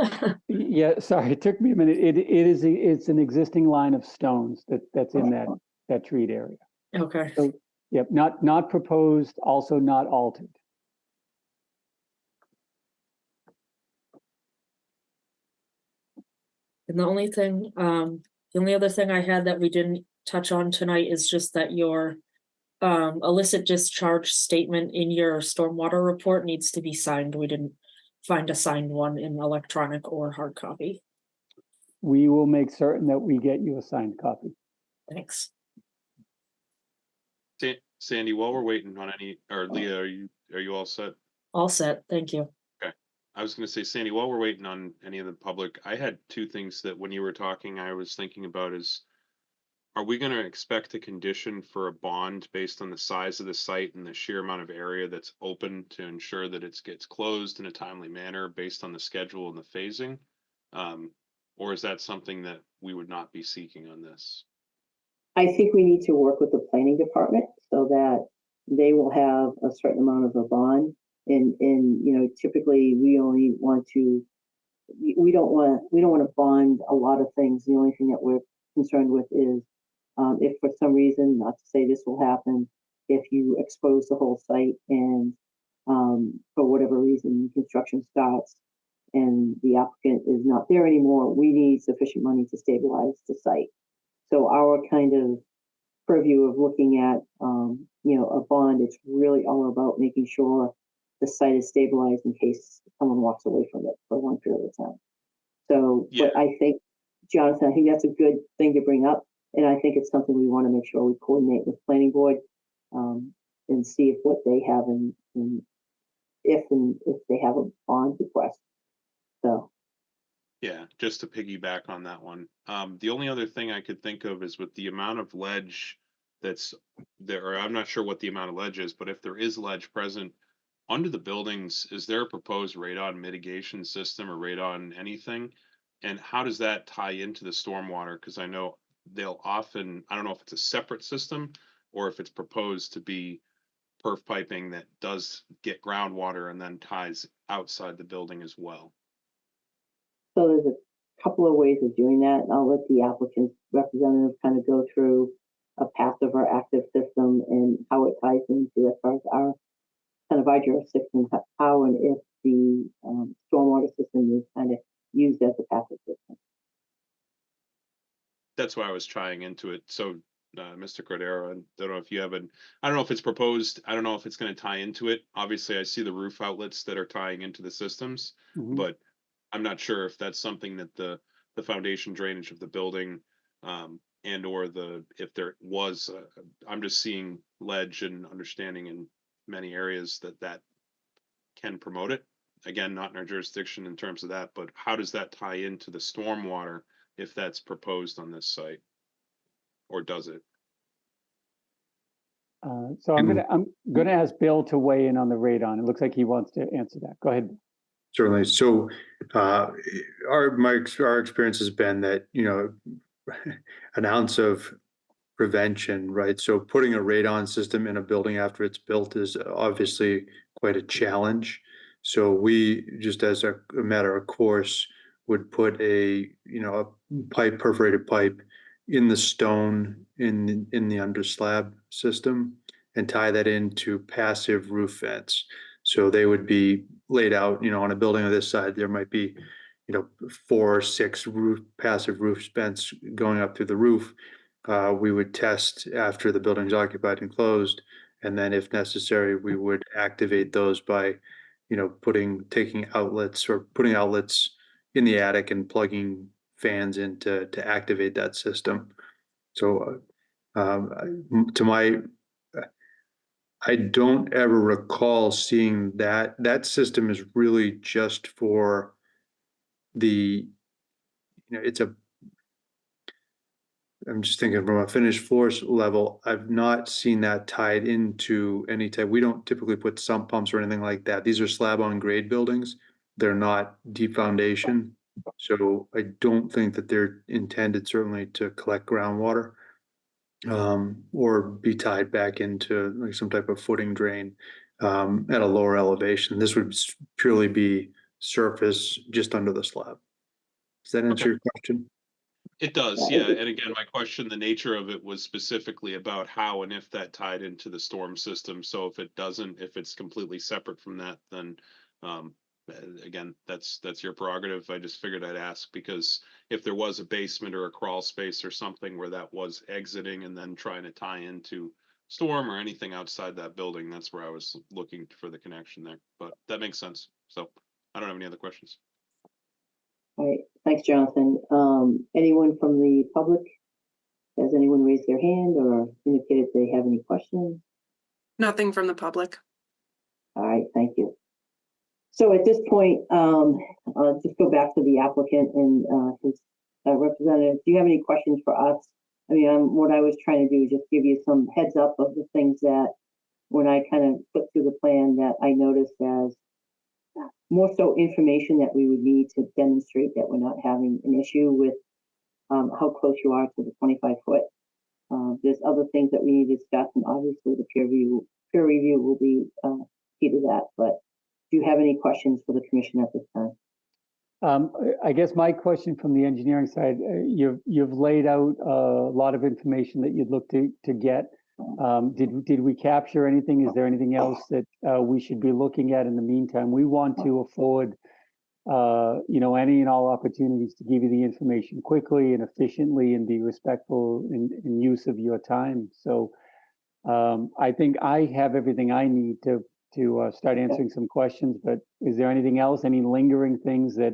Speaker 5: Yeah, sorry, it took me a minute. It's an existing line of stones that's in that treat area.
Speaker 4: Okay.
Speaker 5: So, yep, not proposed, also not altered.
Speaker 4: And the only other thing I had that we didn't touch on tonight is just that your illicit discharge statement in your stormwater report needs to be signed. We didn't find a signed one in electronic or hard copy.
Speaker 5: We will make certain that we get you a signed copy.
Speaker 4: Thanks.
Speaker 3: Sandy, while we're waiting on or Leah, are you all set?
Speaker 4: All set. Thank you.
Speaker 3: I was going to say, Sandy, while we're waiting on any of the public, I had two things that when you were talking, I was thinking about is, are we going to expect a condition for a bond based on the size of the site and the sheer amount of area that's open to ensure that it gets closed in a timely manner based on the schedule and the phasing? Or is that something that we would not be seeking on this?
Speaker 1: I think we need to work with the planning department so that they will have a certain amount of a bond. And typically we only want to, we don't want to bond a lot of things. The only thing that we're concerned with is if for some reason, not to say this will happen, if you expose the whole site and for whatever reason construction starts and the applicant is not there anymore, we need sufficient money to stabilize the site. So our kind of purview of looking at a bond, it's really all about making sure the site is stabilized in case someone walks away from it for one period of time. So,
Speaker 3: Yeah.
Speaker 1: but I think, Jonathan, I think that's a good thing to bring up. And I think it's something we want to make sure we coordinate with planning board and see if what they have and if they have a bond request. So.
Speaker 3: Yeah, just to piggyback on that one. The only other thing I could think of is with the amount of ledge that's there, or I'm not sure what the amount of ledge is, but if there is ledge present under the buildings, is there a proposed radon mitigation system or radon anything? And how does that tie into the stormwater? Because I know they'll often, I don't know if it's a separate system or if it's proposed to be perf piping that does get groundwater and then ties outside the building as well.
Speaker 1: So there's a couple of ways of doing that. And I'll let the applicant's representative kind of go through a passive or active system and how it ties into as far as our kind of our jurisdiction, how and if the stormwater system is kind of used as a passive system.
Speaker 3: That's why I was trying into it. So, Mr. Cordero, I don't know if you have I don't know if it's proposed. I don't know if it's going to tie into it. Obviously, I see the roof outlets that are tying into the systems, but I'm not sure if that's something that the foundation drainage of the building and or if there was, I'm just seeing ledge and understanding in many areas that can promote it. Again, not in our jurisdiction in terms of that, but how does that tie into the stormwater if that's proposed on this site? Or does it?
Speaker 5: So I'm gonna ask Bill to weigh in on the radon. It looks like he wants to answer that. Go ahead.
Speaker 7: Certainly. So our experience has been that, an ounce of prevention, right? So putting a radon system in a building after it's built is obviously quite a challenge. So we, just as a matter of course, would put a perforated pipe in the stone in the underslab system and tie that into passive roof vents. So they would be laid out, on a building on this side, there might be, 4 or 6 passive roof vents going up through the roof. We would test after the building's occupied and closed, and then if necessary, we would activate those by, taking outlets or putting outlets in the attic and plugging fans in to activate that system. So, I don't ever recall seeing that system is really just for the, I'm just thinking from a finished floors level, I've not seen that tied into any type. We don't typically put sump pumps or anything like that. These are slab on grade buildings. They're not deep foundation. So I don't think that they're intended certainly to collect groundwater or be tied back into like some type of footing drain at a lower elevation. This would purely be surface just under the slab. Does that answer your question?
Speaker 3: It does, yeah. And again, my question, the nature of it was specifically about how and if that tied into the storm system. So if it doesn't, if it's completely separate from that, then again, that's your prerogative. I just figured I'd ask because if there was a basement or a crawl space or something where that was exiting and then trying to tie into storm or anything outside that building, that's where I was looking for the connection there. But that makes sense. So I don't have any other questions.
Speaker 1: All right, thanks, Jonathan. Anyone from the public? Has anyone raised their hand or indicated they have any questions?
Speaker 10: Nothing from the public.
Speaker 1: All right, thank you. So at this point, I'll just go back to the applicant and his representative. Do you have any questions for us? I mean, what I was trying to do is just give you some heads up of the things that when I kind of put through the plan that I noticed as more so information that we would need to demonstrate that we're not having an issue with how close you are to the 25-foot. There's other things that we need to discuss, and obviously the peer review will be key to that. But do you have any questions for the commission at this time?
Speaker 5: I guess my question from the engineering side, you've laid out a lot of information that you'd look to get. Did we capture anything? Is there anything else that we should be looking at in the meantime? We want to afford, any and all opportunities to give you the information quickly and efficiently and be respectful in use of your time. So I think I have everything I need to start answering some questions, but is there anything else, any lingering things that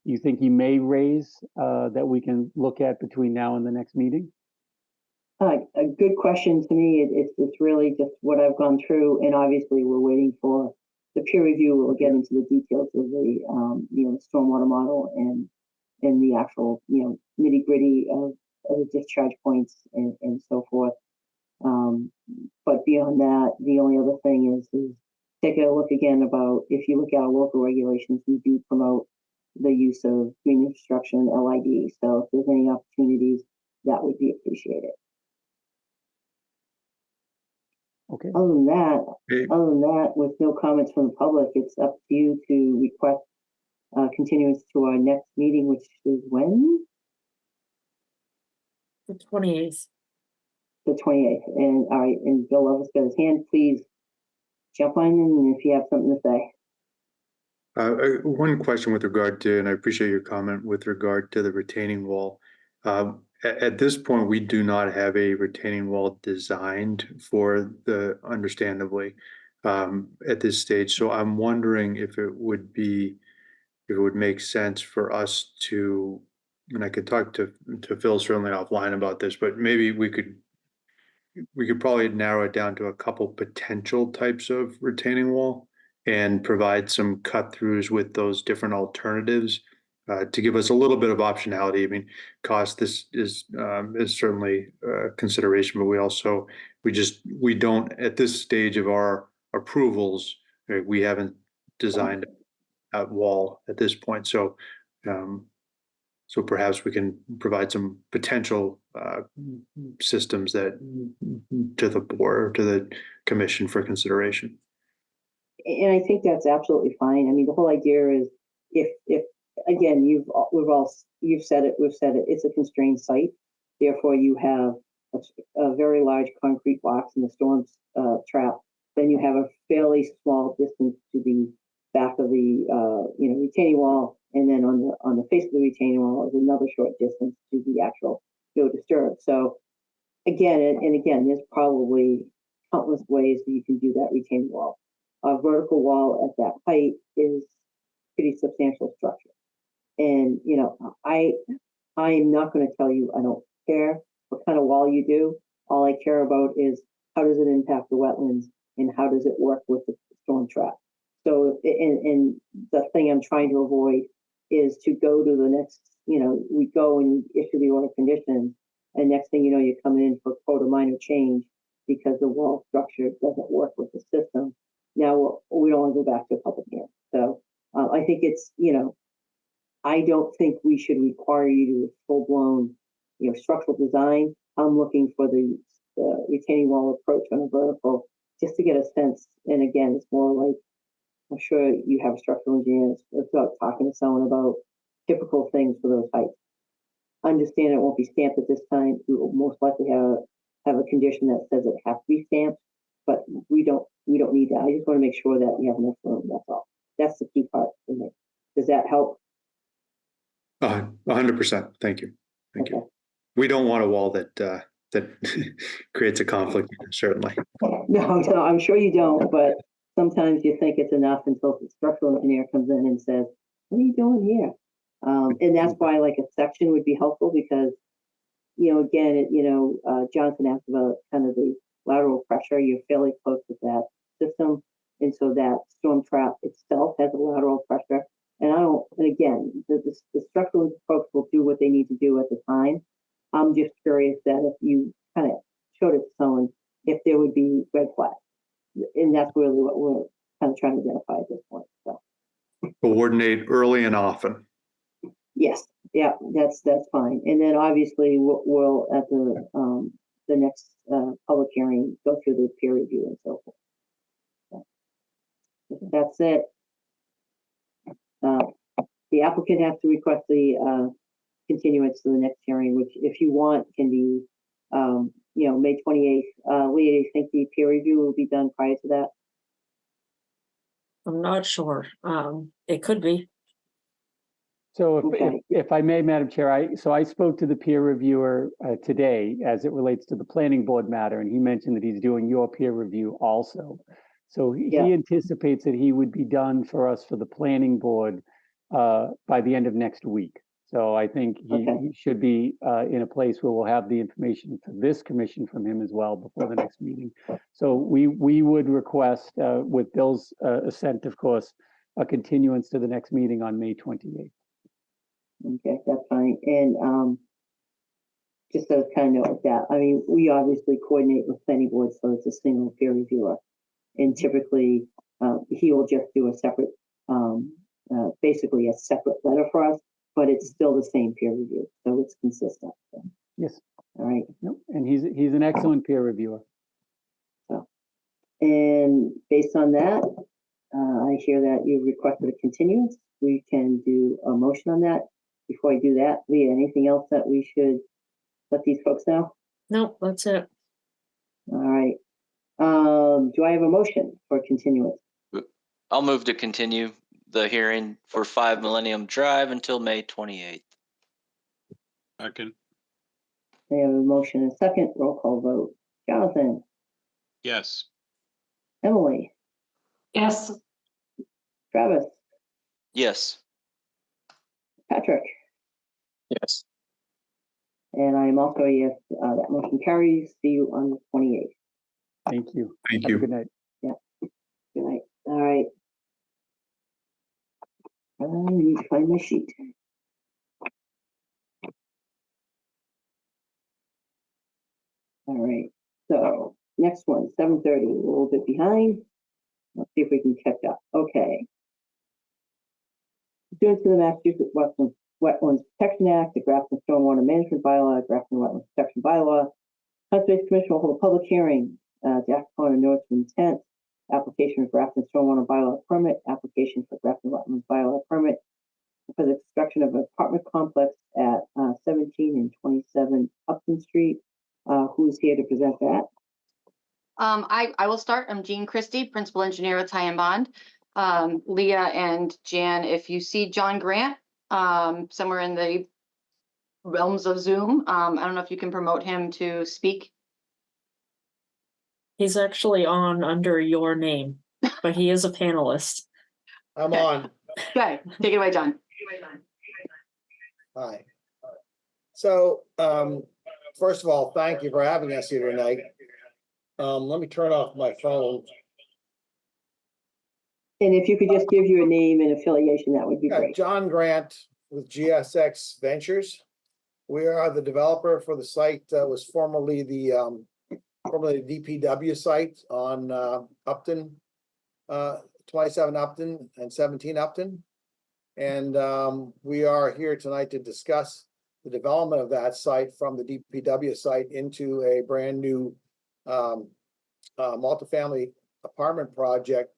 Speaker 5: you think you may raise that we can look at between now and the next meeting?
Speaker 1: A good question to me. It's really just what I've gone through, and obviously we're waiting for the peer review. We'll get into the details of the stormwater model and the actual nitty gritty of the discharge points and so forth. But beyond that, the only other thing is take a look again about if you look at our local regulations, we do promote the use of green infrastructure and LID. So if there's any opportunities, that would be appreciated.
Speaker 5: Okay.
Speaker 1: Other than that, with no comments from the public, it's up to you to request continuance to our next meeting, which is when?
Speaker 4: The 28th.
Speaker 1: The 28th. And all right, and Bill Love's got his hand. Please jump on in if you have something to say.
Speaker 7: One question with regard to, and I appreciate your comment with regard to the retaining wall. At this point, we do not have a retaining wall designed for the, understandably, at this stage. So I'm wondering if it would make sense for us to, and I could talk to Phil certainly offline about this, but maybe we could probably narrow it down to a couple potential types of retaining wall and provide some cut throughs with those different alternatives to give us a little bit of optionality. I mean, cost this is certainly a consideration, but we don't at this stage of our approvals, we haven't designed a wall at this point. So perhaps we can provide some potential systems that to the board, to the commission for consideration.
Speaker 1: And I think that's absolutely fine. I mean, the whole idea is if again, we've said it, it's a constrained site. Therefore, you have a very large concrete box in the storm trap. Then you have a fairly small distance to the back of the retaining wall, and then on the face of the retaining wall is another short distance to the actual geodisturbed. So again, and again, there's probably countless ways that you can do that retaining wall. A vertical wall at that height is pretty substantial structure. And, I'm not going to tell you I don't care what kind of wall you do. All I care about is how does it impact the wetlands and how does it work with the storm trap. So, and the thing I'm trying to avoid is to go to the next, we go and issue the order of conditions, and next thing you know, you're coming in for quote a minor change because the wall structure doesn't work with the system. Now we don't want to go back to a public hearing. So I think it's, I don't think we should require you to do full blown, structural design. I'm looking for the retaining wall approach on a vertical just to get a sense. And again, it's more like, I'm sure you have structural engineers. It's about talking to someone about typical things for those heights. Understand it won't be stamped at this time. We will most likely have a condition that says it has to be stamped, but we don't need that. I just want to make sure that we have enough room. That's all. That's the key part for me. Does that help?
Speaker 7: 100%. Thank you. Thank you. We don't want a wall that creates a conflict, certainly.
Speaker 1: No, I'm sure you don't, but sometimes you think it's enough until the structural engineer comes in and says, what are you doing here? And that's why like a section would be helpful because, again, Jonathan asked about kind of the lateral pressure. You're fairly close with that system. And so that storm trap itself has a lateral pressure. And again, the structural folks will do what they need to do at the time. I'm just curious that if you kind of showed it to someone, if there would be red flags. And that's really what we're kind of trying to identify at this point. So
Speaker 7: coordinate early and often.
Speaker 1: Yes, yeah, that's fine. And then obviously we'll at the next public hearing go through the peer review and so forth. So that's it. The applicant has to request the continuance to the next hearing, which if you want can be May 28th. Leah, do you think the peer review will be done prior to that?
Speaker 4: I'm not sure. It could be.
Speaker 5: So
Speaker 1: Okay.
Speaker 5: if I may, Madam Chair, I spoke to the peer reviewer today as it relates to the planning board matter, and he mentioned that he's doing your peer review also. So he anticipates that he would be done for us for the planning board by the end of next week. So I think he should be in a place where we'll have the information for this commission from him as well before the next meeting. So we would request, with Bill's assent, of course, a continuance to the next meeting on May 28th.
Speaker 1: Okay, that's fine. And just so kind of note that, I mean, we obviously coordinate with planning board, so it's a single peer reviewer. And typically, he will just do a separate, basically a separate letter for us, but it's still the same peer review, so it's consistent. So.
Speaker 5: Yes.
Speaker 1: All right.
Speaker 5: Nope. And he's an excellent peer reviewer.
Speaker 1: So, and based on that, I hear that you requested a continuance. We can do a motion on that. Before I do that, Leah, anything else that we should let these folks know?
Speaker 4: No, that's it.
Speaker 1: All right. Do I have a motion for continuance?
Speaker 2: I'll move to continue the hearing for 5 Millennium Drive until May 28th.
Speaker 3: Second.
Speaker 1: I have a motion and a second. Roll call vote. Jonathan,
Speaker 3: Yes.
Speaker 1: Emily,
Speaker 8: Yes.
Speaker 1: Travis,
Speaker 2: Yes.
Speaker 1: Patrick,
Speaker 9: Yes.
Speaker 1: and I am also a yes. That motion carries. See you on the 28th.
Speaker 5: Thank you.
Speaker 7: Thank
Speaker 5: Have a
Speaker 7: you.
Speaker 5: good night.
Speaker 1: Good night. All right. I need to find my sheet. All right. So next one, 7:30. A little bit behind. Let's see if we can catch up. Okay. Pursuant to the Massachusetts Wetlands Protection Act, the Grafton Stormwater Management Bylaw, Grafton Wetlands Protection Bylaw, Conservation Commission will hold a public hearing to act upon a notice of intent, application for Grafton Stormwater Bylaw permit, application for Grafton Wetlands Bylaw permit, for the construction of an apartment complex at 17 and 27 Upton Street. Who's here to present that?
Speaker 11: I will start. I'm Jean Christie, Principal Engineer at Ty and Bond. Leah and Jan, if you see John Grant somewhere in the realms of Zoom, I don't know if you can promote him to speak.
Speaker 4: He's actually on under your name, but he is a panelist.
Speaker 12: I'm on.
Speaker 11: Okay, take it away, John.
Speaker 12: Hi. So, first of all, thank you for having us here tonight. Let me turn off my phone.
Speaker 1: And if you could just give your name and affiliation, that would be
Speaker 12: Yeah,
Speaker 1: great.
Speaker 12: John Grant with GSX Ventures. We are the developer for the site that was formerly the DPW site on Upton, 27 Upton and 17 Upton. And we are here tonight to discuss the development of that site from the DPW site into a brand new multifamily apartment project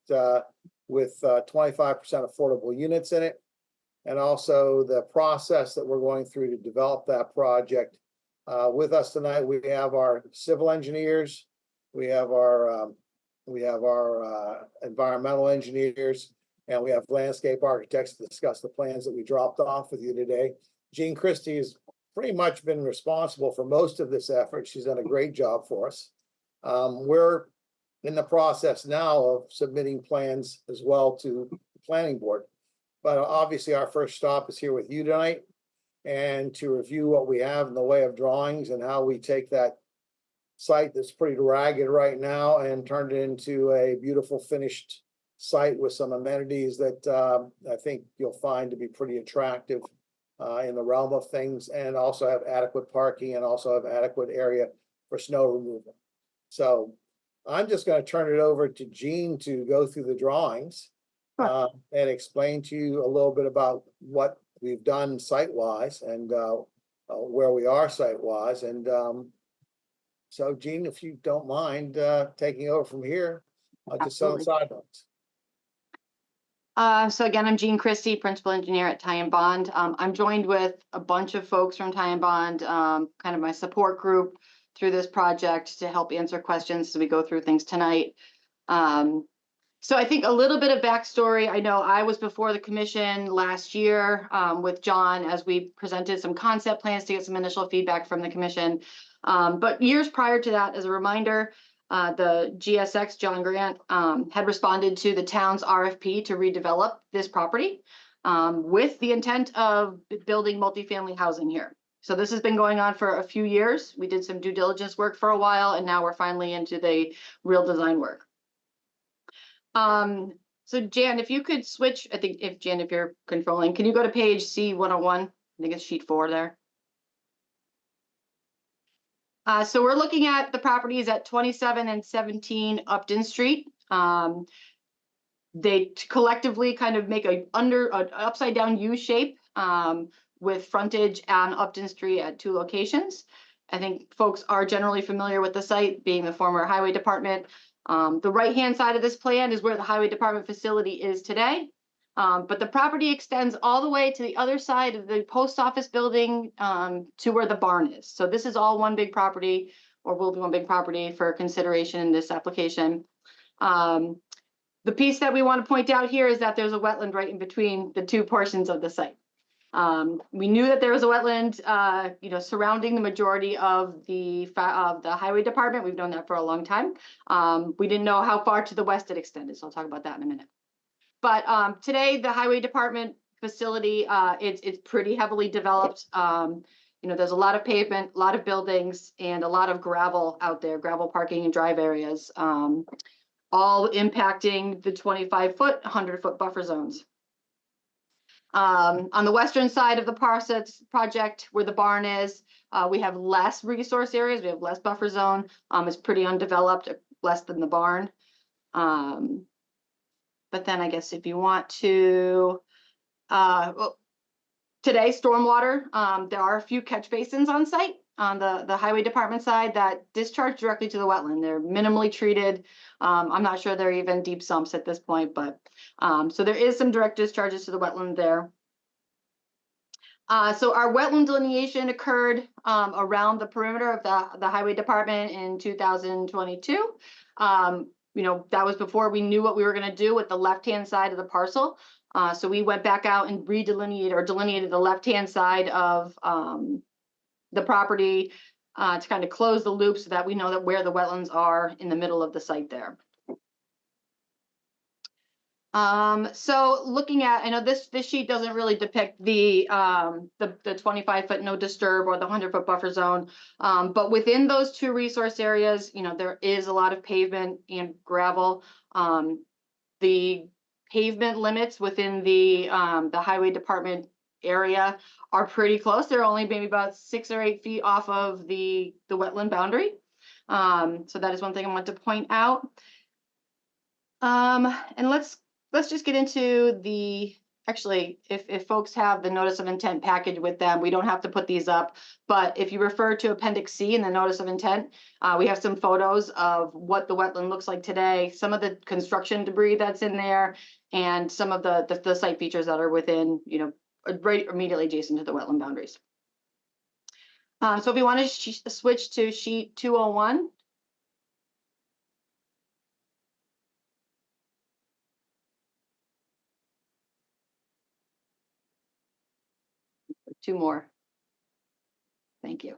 Speaker 12: with 25% affordable units in it. And also the process that we're going through to develop that project. With us tonight, we have our civil engineers, we have our environmental engineers, and we have landscape architects to discuss the plans that we dropped off with you today. Jean Christie has pretty much been responsible for most of this effort. She's done a great job for us. We're in the process now of submitting plans as well to the planning board. But obviously our first stop is here with you tonight and to review what we have in the way of drawings and how we take that site that's pretty ragged right now and turn it into a beautiful finished site with some amenities that I think you'll find to be pretty attractive in the realm of things, and also have adequate parking and also have adequate area for snow removal. So I'm just going to turn it over to Jean to go through the drawings and explain to you a little bit about what we've done site-wise and where we are site-wise. And so, Jean, if you don't mind taking over from here, I'll just sell the sidelines.
Speaker 11: So again, I'm Jean Christie, Principal Engineer at Ty and Bond. I'm joined with a bunch of folks from Ty and Bond, kind of my support group through this project to help answer questions as we go through things tonight. So I think a little bit of backstory. I know I was before the commission last year with John as we presented some concept plans to get some initial feedback from the commission. But years prior to that, as a reminder, the GSX, John Grant, had responded to the town's RFP to redevelop this property with the intent of building multifamily housing here. So this has been going on for a few years. We did some due diligence work for a while, and now we're finally into the real design work. So Jan, if you could switch, I think if you're controlling, can you go to page C101? I think it's sheet 4 there. So we're looking at the properties at 27 and 17 Upton Street. They collectively kind of make an upside down U shape with frontage on Upton Street at 2 locations. I think folks are generally familiar with the site, being the former highway department. The right-hand side of this plan is where the highway department facility is today. But the property extends all the way to the other side of the post office building to where the barn is. So this is all one big property, or will be one big property for consideration in this application. The piece that we want to point out here is that there's a wetland right in between the 2 portions of the site. We knew that there was a wetland, surrounding the majority of the highway department. We've known that for a long time. We didn't know how far to the west it extended, so I'll talk about that in a minute. But today, the highway department facility, it's pretty heavily developed. There's a lot of pavement, a lot of buildings, and a lot of gravel out there, gravel parking and drive areas, all impacting the 25-foot, 100-foot buffer zones. On the western side of the Parsets project, where the barn is, we have less resource areas. We have less buffer zone. It's pretty undeveloped, less than the barn. But then I guess if you want to, today, stormwater, there are a few catch basins on site on the highway department side that discharge directly to the wetland. They're minimally treated. I'm not sure they're even deep sumps at this point, but so there is some direct discharges to the wetland there. So our wetland delineation occurred around the perimeter of the highway department in 2022. You know, that was before we knew what we were going to do with the left-hand side of the parcel. So we went back out and delineated the left-hand side of the property to kind of close the loop so that we know that where the wetlands are in the middle of the site there. So looking at, I know this sheet doesn't really depict the 25-foot no disturb or the 100-foot buffer zone. But within those two resource areas, you know, there is a lot of pavement and gravel. The pavement limits within the highway department area are pretty close. They're only maybe about 6 or 8 feet off of the wetland boundary. So that is one thing I want to point out. And let's just get into the, actually, if folks have the notice of intent package with them, we don't have to put these up, but if you refer to Appendix C in the notice of intent, we have some photos of what the wetland looks like today, some of the construction debris that's in there, and some of the site features that are within, you know, right immediately adjacent to the wetland boundaries. So if we want to switch to sheet 201. Two more. Thank you.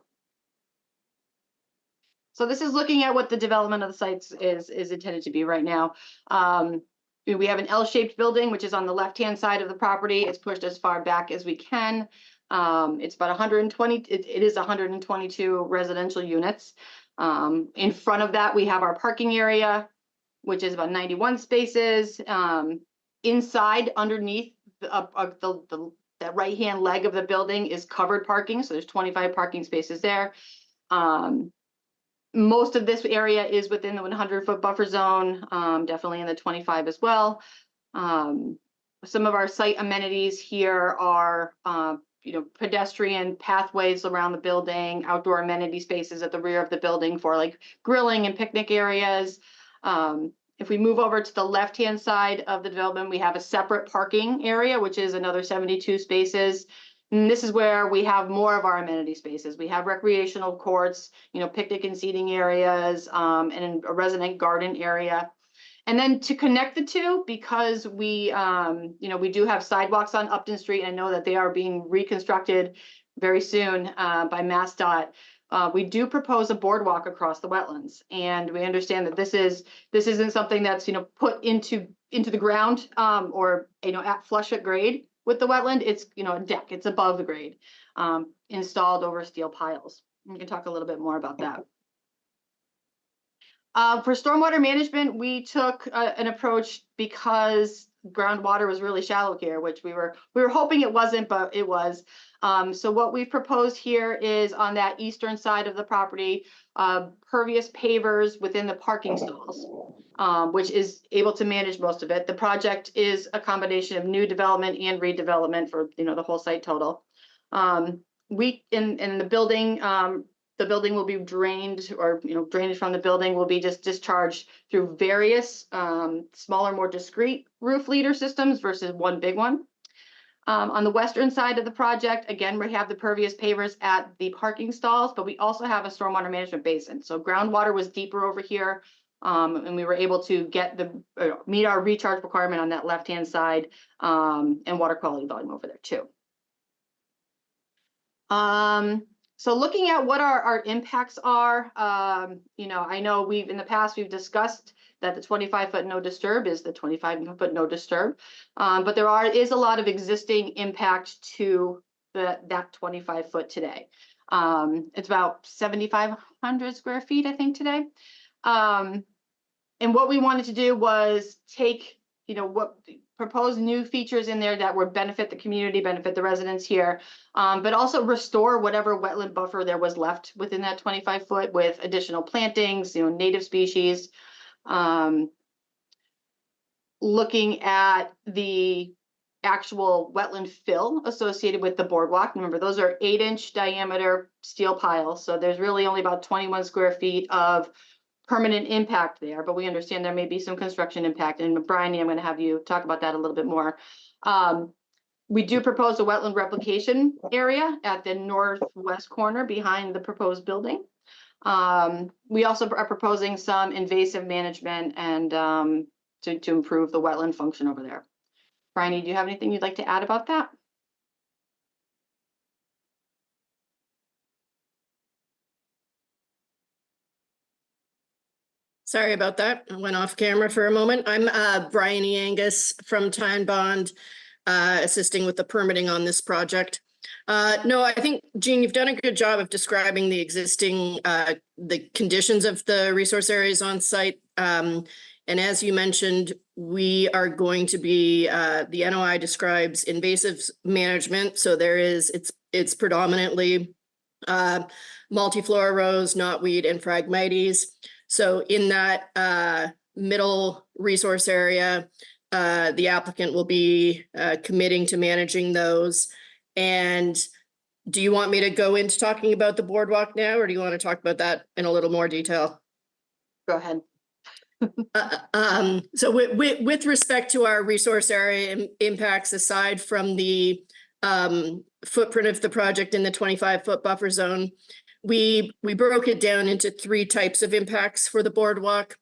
Speaker 11: So this is looking at what the development of the sites is intended to be right now. We have an L-shaped building, which is on the left-hand side of the property. It's pushed as far back as we can. It's about 120, it is 122 residential units. In front of that, we have our parking area, which is about 91 spaces. Inside, underneath that right-hand leg of the building is covered parking, so there's 25 parking spaces there. Most of this area is within the 100-foot buffer zone, definitely in the 25 as well. Some of our site amenities here are, you know, pedestrian pathways around the building, outdoor amenity spaces at the rear of the building for like grilling and picnic areas. If we move over to the left-hand side of the development, we have a separate parking area, which is another 72 spaces. And this is where we have more of our amenity spaces. We have recreational courts, you know, picnic and seating areas, and a resident garden area. And then to connect the two, because we, you know, we do have sidewalks on Upton Street, and I know that they are being reconstructed very soon by MassDOT. We do propose a boardwalk across the wetlands, and we understand that this isn't something that's, you know, put into the ground or, you know, at flush at grade with the wetland. It's, you know, a deck. It's above the grade, installed over steel piles. We can talk a little bit more about that. For stormwater management, we took an approach because groundwater was really shallow here, which we were hoping it wasn't, but it was. So what we've proposed here is on that eastern side of the property, pervious pavers within the parking stalls, which is able to manage most of it. The project is a combination of new development and redevelopment for, you know, the whole site total. We in the building will be drained, or, you know, drainage from the building will be just discharged through various smaller, more discrete roof leader systems versus one big one. On the western side of the project, again, we have the pervious pavers at the parking stalls, but we also have a stormwater management basin. So groundwater was deeper over here, and we were able to get meet our recharge requirement on that left-hand side, and water quality volume over there too. So looking at what our impacts are, you know, I know in the past we've discussed that the 25-foot no disturb is the 25-foot no disturb, but there is a lot of existing impact to that 25-foot today. It's about 7,500 square feet, I think, today. And what we wanted to do was take, you know, propose new features in there that would benefit the community, benefit the residents here, but also restore whatever wetland buffer there was left within that 25-foot with additional plantings, you know, native species. Looking at the actual wetland fill associated with the boardwalk. Remember, those are 8-inch diameter steel piles, so there's really only about 21 square feet of permanent impact there, but we understand there may be some construction impact. And Brian, I'm going to have you talk about that a little bit more. We do propose a wetland replication area at the northwest corner behind the proposed building. We also are proposing some invasive management and to improve the wetland function over there. Bryony, do you have anything you'd like to add about that?
Speaker 13: Sorry about that. I went off camera for a moment. I'm Bryony Angus from Tyne Bond, assisting with the permitting on this project. No, I think, Jean, you've done a good job of describing the existing, the conditions of the resource areas on site. And as you mentioned, we are going to be, the NOI describes invasive management. So there is, it's predominantly multiflora rose, knotweed, and Phragmites. So in that middle resource area, the applicant will be committing to managing those. And do you want me to go into talking about the boardwalk now, or do you want to talk about that in a little more detail?
Speaker 11: Go ahead.
Speaker 13: So with respect to our resource area impacts, aside from the footprint of the project in the 25-foot buffer zone, we broke it down into 3 types of impacts for the boardwalk.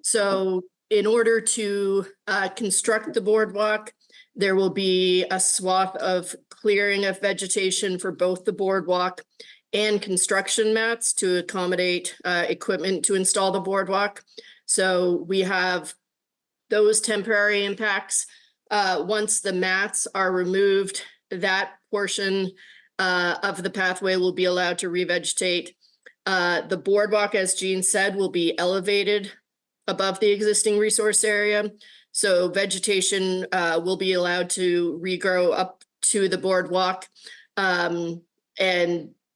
Speaker 13: So in order to construct the boardwalk, there will be a swath of clearing of vegetation for both the boardwalk and construction mats to accommodate equipment to install the boardwalk. So we have those temporary impacts. Once the mats are removed, that portion of the pathway will be allowed to revegetate. The boardwalk, as Jean said, will be elevated above the existing resource area. So vegetation will be allowed to regrow up to the boardwalk. And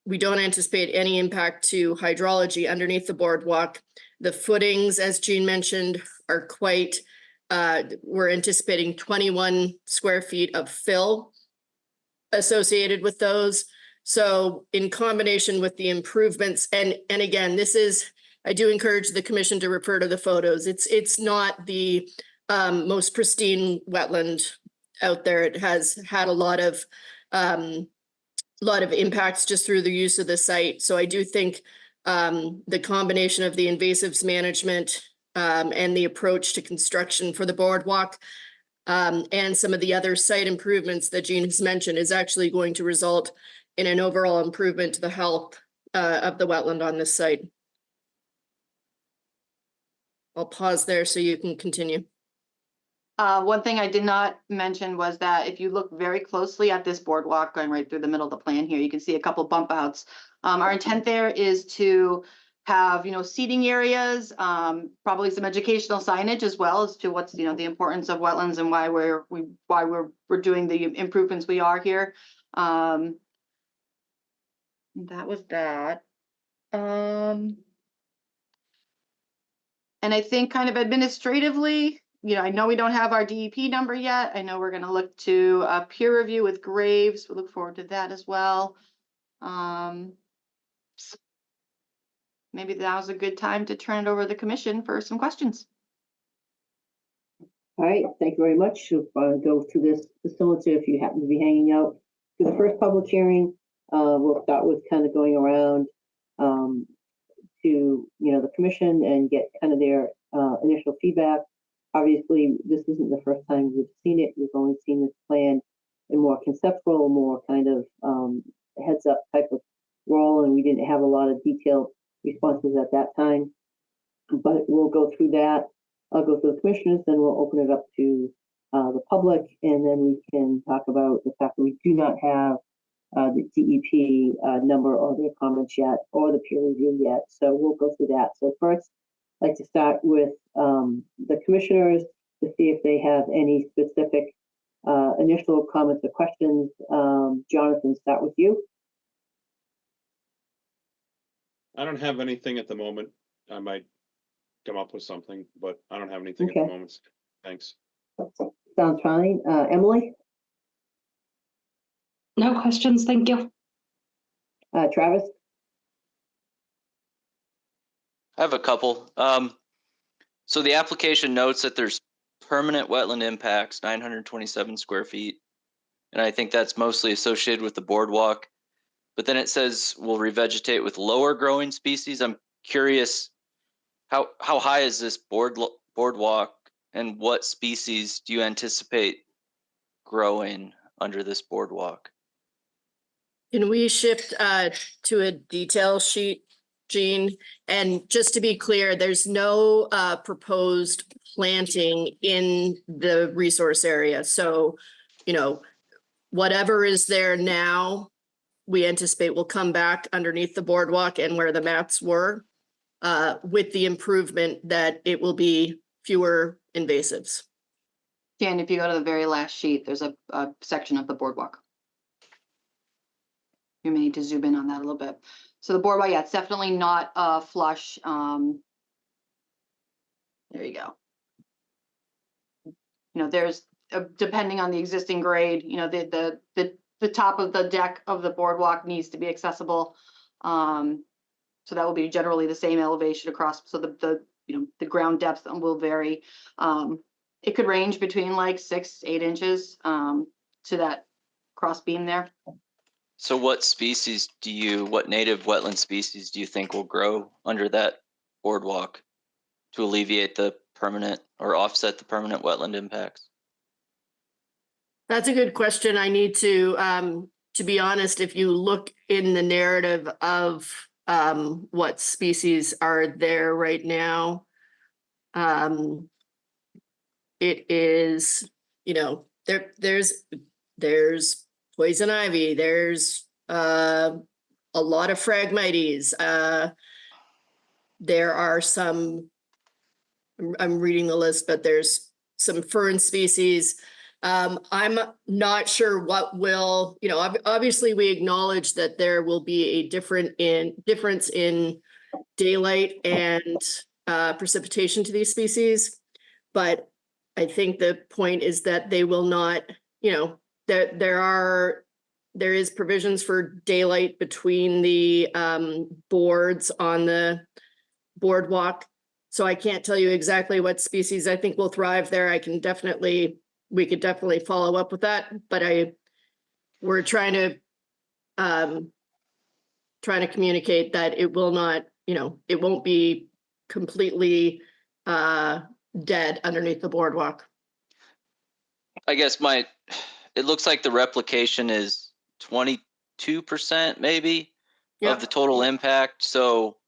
Speaker 13: we don't anticipate any impact to hydrology underneath the boardwalk. The footings, as Jean mentioned, are quite, we're anticipating 21 square feet of fill associated with those. So in combination with the improvements, and again, this is, I do encourage the commission to refer to the photos. It's not the most pristine wetland out there. It has had a lot of impacts just through the use of the site. So I do think the combination of the invasives management and the approach to construction for the boardwalk and some of the other site improvements that Jean has mentioned is actually going to result in an overall improvement to the health of the wetland on this site. I'll pause there so you can continue.
Speaker 11: One thing I did not mention was that if you look very closely at this boardwalk going right through the middle of the plan here, you can see a couple bump outs. Our intent there is to have, seating areas, probably some educational signage as well as to what's, the importance of wetlands and why we're doing the improvements we are here. That was that. And I think kind of administratively, I know we don't have our DEP number yet. I know we're going to look to a peer review with Graves. We look forward to that as well. Maybe now's a good time to turn it over to the commission for some questions.
Speaker 1: All right, thank you very much. We'll go through this facility if you happen to be hanging out. For the first public hearing, we'll start with kind of going around to the commission and get kind of their initial feedback. Obviously, this isn't the first time we've seen it. We've only seen this plan in more conceptual, more kind of heads up type of role, and we didn't have a lot of detailed responses at that time. But we'll go through that. I'll go through the commissioners, then we'll open it up to the public, and then we can talk about the fact that we do not have the DEP number or their comments yet, or the peer review yet. So we'll go through that. So first, I'd like to start with the commissioners to see if they have any specific initial comments or questions. Jonathan, start with you.
Speaker 3: I don't have anything at the moment. I might come up with something, but I don't have anything at the moment. Thanks.
Speaker 1: Sounds fine. Emily?
Speaker 8: No questions, thank you.
Speaker 1: Travis?
Speaker 2: I have a couple. So the application notes that there's permanent wetland impacts, 927 square feet. and I think that's mostly associated with the boardwalk. But then it says will revegetate with lower growing species. I'm curious, how high is this boardwalk, and what species do you anticipate growing under this boardwalk?
Speaker 13: Can we shift to a detail sheet, Jean? And just to be clear, there's no proposed planting in the resource area. So, you know, whatever is there now, we anticipate will come back underneath the boardwalk and where the mats were, with the improvement that it will be fewer invasives.
Speaker 11: Dan, if you go to the very last sheet, there's a section of the boardwalk. You may need to zoom in on that a little bit. So the boardwalk, yeah, it's definitely not flush. There you go. You know, there's depending on the existing grade, you know, the top of the deck of the boardwalk needs to be accessible. So that will be generally the same elevation across. So the you know, the ground depth will vary. It could range between like 6 to 8 inches to that cross beam there.
Speaker 2: So what native wetland species do you think will grow under that boardwalk to alleviate the permanent or offset the permanent wetland impacts?
Speaker 13: That's a good question. I need to be honest, if you look in the narrative of what species are there right now, it is, you know, there's poison ivy, there's a lot of Phragmites. There are some, I'm reading the list, but there's some fern species. I'm not sure what will, you know, obviously we acknowledge that there will be a difference in daylight and precipitation to these species. But I think the point is that they will not, you know, there is provisions for daylight between the boards on the boardwalk. So I can't tell you exactly what species I think will thrive there. We could definitely follow up with that, but we're trying to communicate that it will not, you know, it won't be completely dead underneath the boardwalk.
Speaker 2: I guess it looks like the replication is 22% maybe of the total impact. So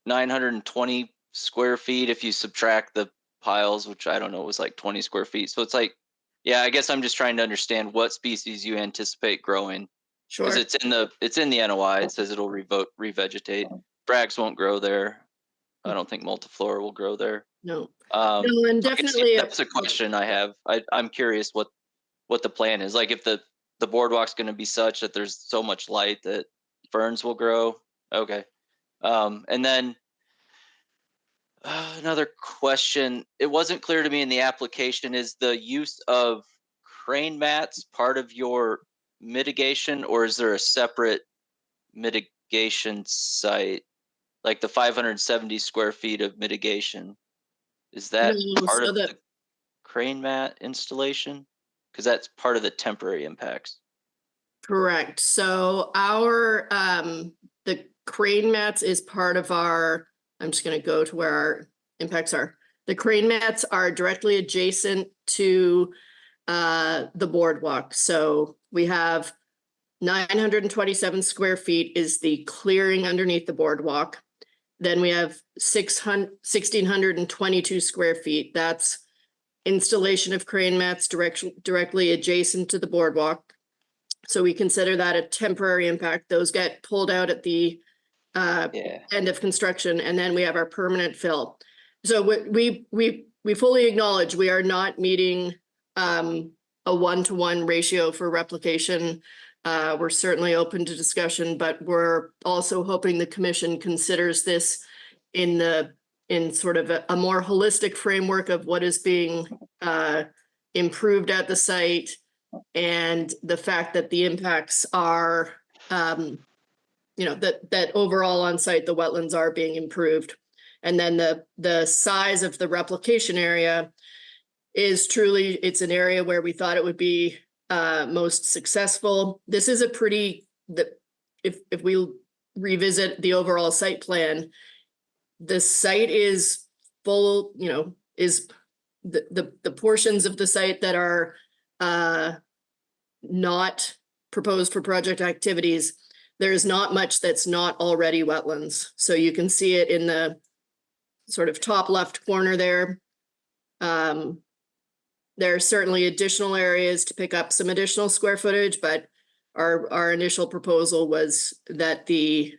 Speaker 2: 920 square feet if you subtract the piles, which I don't know, was like 20 square feet. So it's like, yeah, I guess I'm just trying to understand what species you anticipate growing.
Speaker 13: Sure.
Speaker 2: Because it's in the NOI. It says it'll revegetate. Brags won't grow there. I don't think multiflora will grow there.
Speaker 13: No.
Speaker 2: No,
Speaker 13: and definitely
Speaker 2: that's a question I have. I'm curious what the plan is. Like if the boardwalk's going to be such that there's so much light that ferns will grow. Okay. And then another question. It wasn't clear to me in the application, is the use of crane mats part of your mitigation, or is there a separate mitigation site? Like the 570 square feet of mitigation, is that part of the crane mat installation? Because that's part of the temporary impacts. Correct.
Speaker 13: So the crane mats is part of our, I'm just going to go to where our impacts are. The crane mats are directly adjacent to the boardwalk. So we have 927 square feet is the clearing underneath the boardwalk. Then we have 1,622 square feet. That's installation of crane mats directly adjacent to the boardwalk. So we consider that a temporary impact. Those get pulled out at the end of construction, and then we have our permanent fill. So we fully acknowledge we are not meeting a 1-to-1 ratio for replication. We're certainly open to discussion, but we're also hoping the commission considers this in sort of a more holistic framework of what is being improved at the site, and the fact that the impacts are, you know, that overall on site the wetlands are being improved, and then the size of the replication area is truly, it's an area where we thought it would be most successful. This is a pretty, if we revisit the overall site plan, the site is full, is the portions of the site that are not proposed for project activities. There is not much that's not already wetlands. So you can see it in the sort of top left corner there. There are certainly additional areas to pick up some additional square footage, but our initial proposal was that the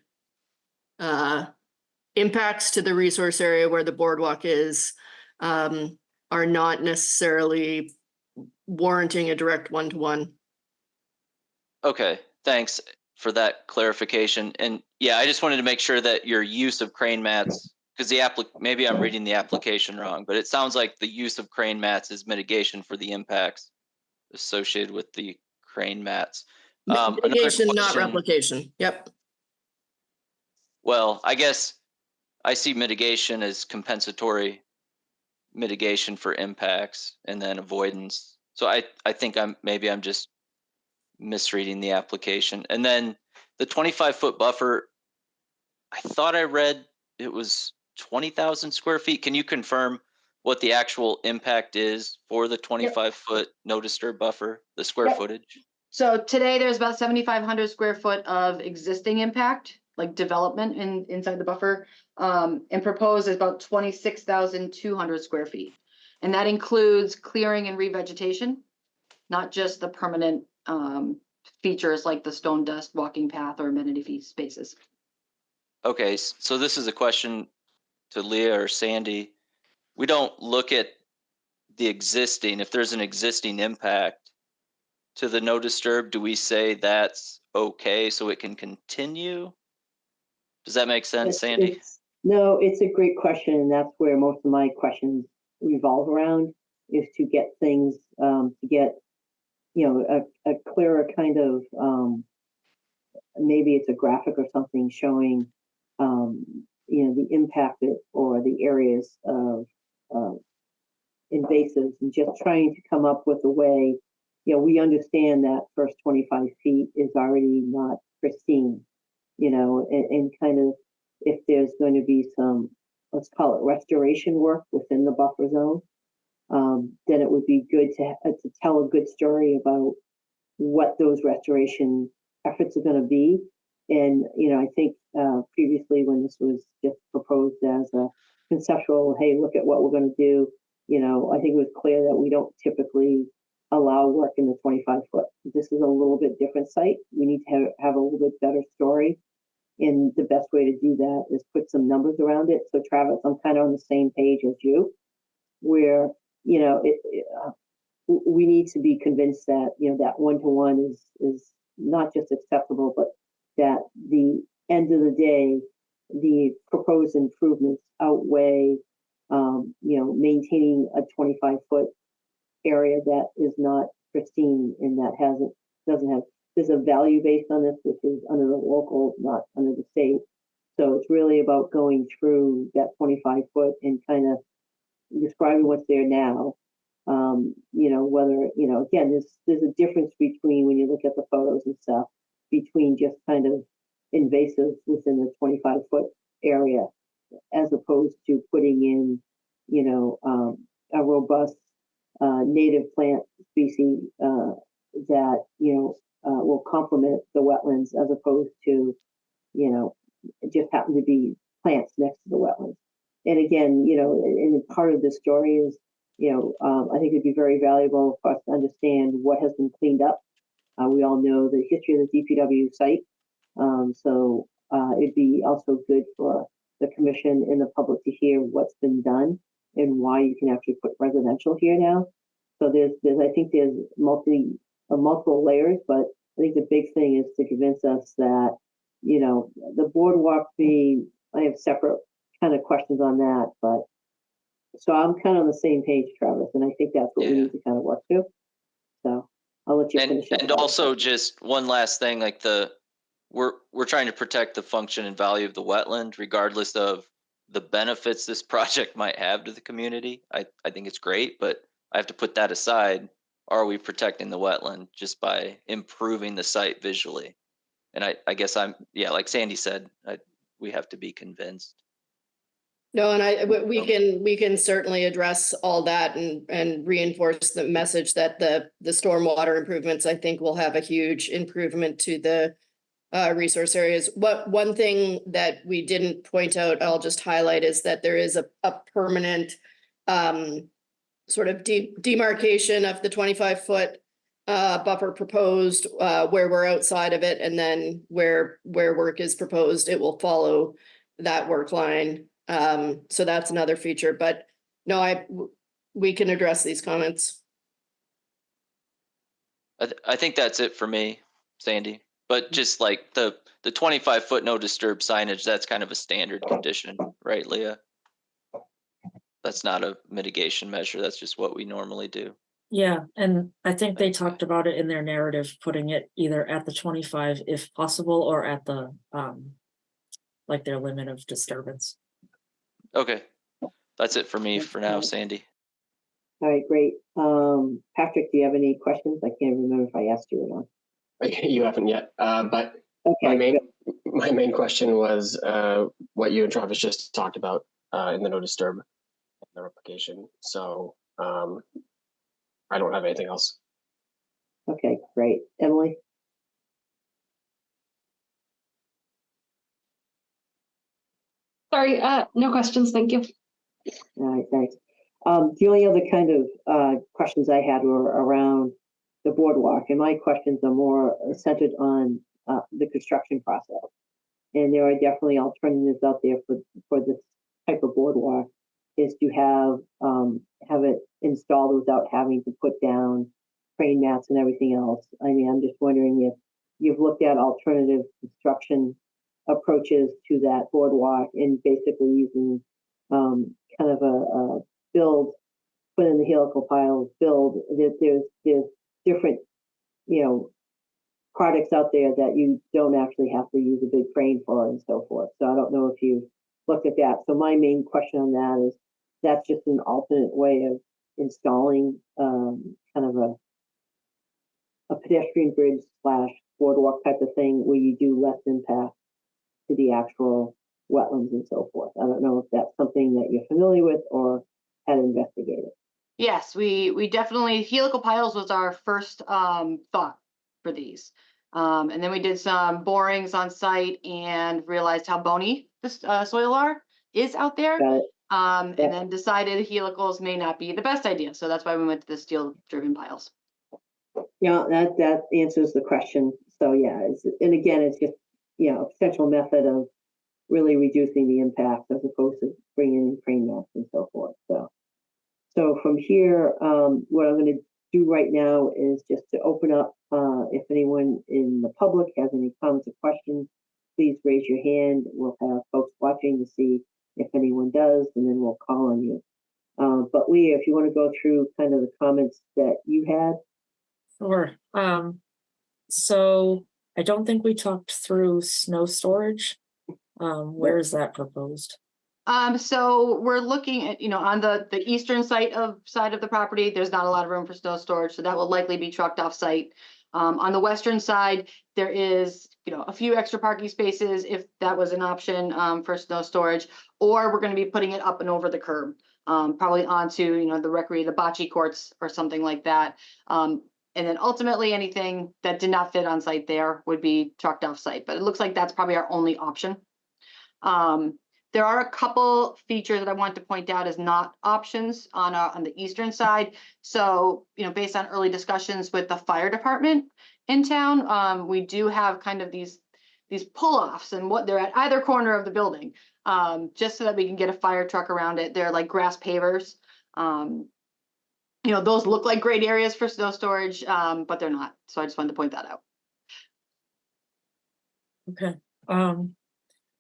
Speaker 13: impacts to the resource area where the boardwalk is are not necessarily warranting a direct one-to-one.
Speaker 2: Okay, thanks for that clarification. And yeah, I just wanted to make sure that your use of crane mats, because maybe I'm reading the application wrong, but it sounds like the use of crane mats is mitigation for the impacts associated with the crane mats. Another
Speaker 13: Mitigation, not
Speaker 2: question-
Speaker 13: replication. Yep.
Speaker 2: Well, I guess I see mitigation as compensatory mitigation for impacts and then avoidance. So I think maybe I'm just misreading the application. And then the 25-foot buffer, I thought I read it was 20,000 square feet. Can you confirm what the actual impact is for the 25-foot no disturb buffer, the square footage?
Speaker 11: So today there's about 7,500 square foot of existing impact, like development inside the buffer, and proposed is about 26,200 square feet. And that includes clearing and revegetation, not just the permanent features like the stone dust walking path or amenity spaces.
Speaker 2: Okay, so this is a question to Leah or Sandy. We don't look at the existing, if there's an existing impact to the no disturb, do we say that's okay so it can continue? Does that make sense, Sandy?
Speaker 1: No, it's a great question, and that's where most of my questions revolve around, is to get things, to get, a clearer kind of, maybe it's a graphic or something showing, the impact or the areas of invasives, and just trying to come up with a way, we understand that first 25 feet is already not pristine, and kind of, if there's going to be some, let's call it restoration work within the buffer zone, then it would be good to tell a good story about what those restoration efforts are going to be. And, I think previously when this was just proposed as a conceptual, hey, look at what we're going to do, I think it was clear that we don't typically allow work in the 25-foot. This is a little bit different site. We need to have a little bit better story. And the best way to do that is put some numbers around it. So Travis, I'm kind of on the same page as you, where, we need to be convinced that, that one-to-one is not just acceptable, but that the end of the day, the proposed improvements outweigh, maintaining a 25-foot area that is not pristine and that doesn't have, there's a value based on this, which is under the local, not under the state. So it's really about going through that 25-foot and kind of describing what's there now. Whether, again, there's a difference between, when you look at the photos and stuff, between just kind of invasives within the 25-foot area, as opposed to putting in, a robust native plant species that, will complement the wetlands, as opposed to, just happen to be plants next to the wetlands. And again, and part of this story is, I think it'd be very valuable for us to understand what has been cleaned up. We all know the history of the DPW site. So it'd be also good for the commission and the public to hear what's been done and why you can actually put residential here now. So I think there's multiple layers, but I think the big thing is to convince us that, the boardwalk fee, I have separate kind of questions on that, but so I'm kind of on the same page, Travis, and I think that's what we need to kind of work through. So I'll let you finish.
Speaker 2: And also just one last thing, like we're trying to protect the function and value of the wetland, regardless of the benefits this project might have to the community. I think it's great, but I have to put that aside. are we protecting the wetland just by improving the site visually? And I guess like Sandy said, we have to be convinced.
Speaker 13: No, and we can certainly address all that and reinforce the message that the stormwater improvements, I think, will have a huge improvement to the resource areas. One thing that we didn't point out, I'll just highlight, is that there is a permanent sort of demarcation of the 25-foot buffer proposed where we're outside of it, and then where work is proposed, it will follow that work line. So that's another feature, but no, we can address these comments.
Speaker 2: I think that's it for me, Sandy. But just like the 25-foot no disturb signage, that's kind of a standard condition, right, Leah? That's not a mitigation measure. That's just what we normally do.
Speaker 4: Yeah, and I think they talked about it in their narrative, putting it either at the 25 if possible, or at the like their limit of disturbance.
Speaker 2: Okay, that's it for me for now, Sandy.
Speaker 1: All right, great. Patrick, do you have any questions? I can't remember if I asked you or not.
Speaker 9: You haven't yet, but
Speaker 1: Okay.
Speaker 9: my main question was what you and Travis just talked about in the no disturb, the replication. So I don't have anything else.
Speaker 1: Okay, great. Emily?
Speaker 8: Sorry, no questions, thank you.
Speaker 1: All right, thanks. The only other kind of questions I had were around the boardwalk, and my questions are more centered on the construction process. And there are definitely alternatives out there for this type of boardwalk, is to have it installed without having to put down crane mats and everything else. I mean, I'm just wondering if you've looked at alternative construction approaches to that boardwalk, and basically using kind of a build, put in the helical piles, build. There's different, products out there that you don't actually have to use a big crane for and so forth. So I don't know if you've looked at that. So my main question on that is, that's just an alternate way of installing kind of a pedestrian bridge / boardwalk type of thing, where you do less impact to the actual wetlands and so forth. I don't know if that's something that you're familiar with or had investigated.
Speaker 11: Yes, we definitely, helical piles was our first thought for these. And then we did some borings on site and realized how bony this soil is out there. And then decided helicals may not be the best idea. So that's why we went to the steel driven piles.
Speaker 1: Yeah, that answers the question. So yeah, and again, it's just, a potential method of really reducing the impact as opposed to bringing in crane mats and so forth. So from here, what I'm going to do right now is just to open up, if anyone in the public has any comments or questions, please raise your hand. We'll have folks watching to see if anyone does, and then we'll call on you. But Leah, if you want to go through kind of the comments that you had.
Speaker 4: Sure. So I don't think we talked through snow storage. Where is that proposed?
Speaker 11: So we're looking at, on the eastern side of the property, there's not a lot of room for snow storage, so that will likely be trucked off site. On the western side, there is, a few extra parking spaces if that was an option for snow storage, or we're going to be putting it up and over the curb, probably onto, the bocce courts or something like that. And then ultimately anything that did not fit on site there would be trucked off site, but it looks like that's probably our only option. There are a couple features that I want to point out as not options on the eastern side. So, based on early discussions with the fire department in town, we do have kind of these pull-offs, and what they're at either corner of the building, just so that we can get a fire truck around it. They're like grass pavers. Those look like great areas for snow storage, but they're not. So I just wanted to point that out.
Speaker 4: Okay.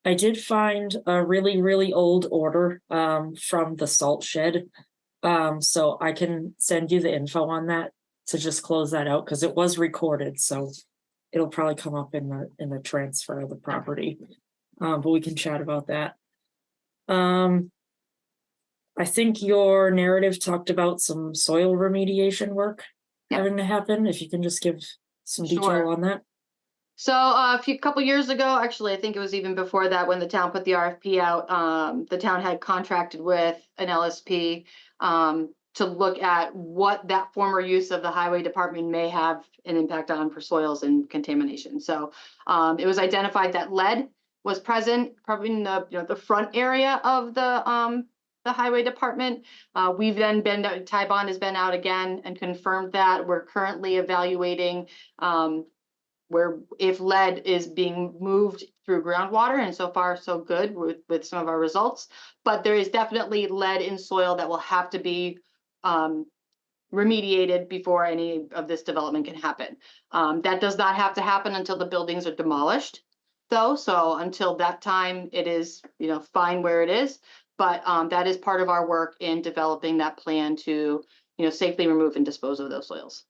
Speaker 4: I did find a really, really old order from the salt shed. So I can send you the info on that to just close that out, because it was recorded. So it'll probably come up in the transfer of the property. But we can chat about that. I think your narrative talked about some soil remediation work.
Speaker 11: Yeah.
Speaker 4: having to happen? If you can just give some
Speaker 11: Sure.
Speaker 4: detail on that.
Speaker 11: So a couple years ago, actually, I think it was even before that, when the town put the RFP out, the town had contracted with an LSP to look at what that former use of the highway department may have an impact on for soils and contamination. So it was identified that lead was present probably in the front area of the highway department. We've then been, Tybon has been out again and confirmed that. We're currently evaluating where if lead is being moved through groundwater, and so far so good with some of our results, but there is definitely lead in soil that will have to be remediated before any of this development can happen. That does not have to happen until the buildings are demolished, though. So until that time, it is, fine where it is. But that is part of our work in developing that plan to, safely remove and dispose of those soils.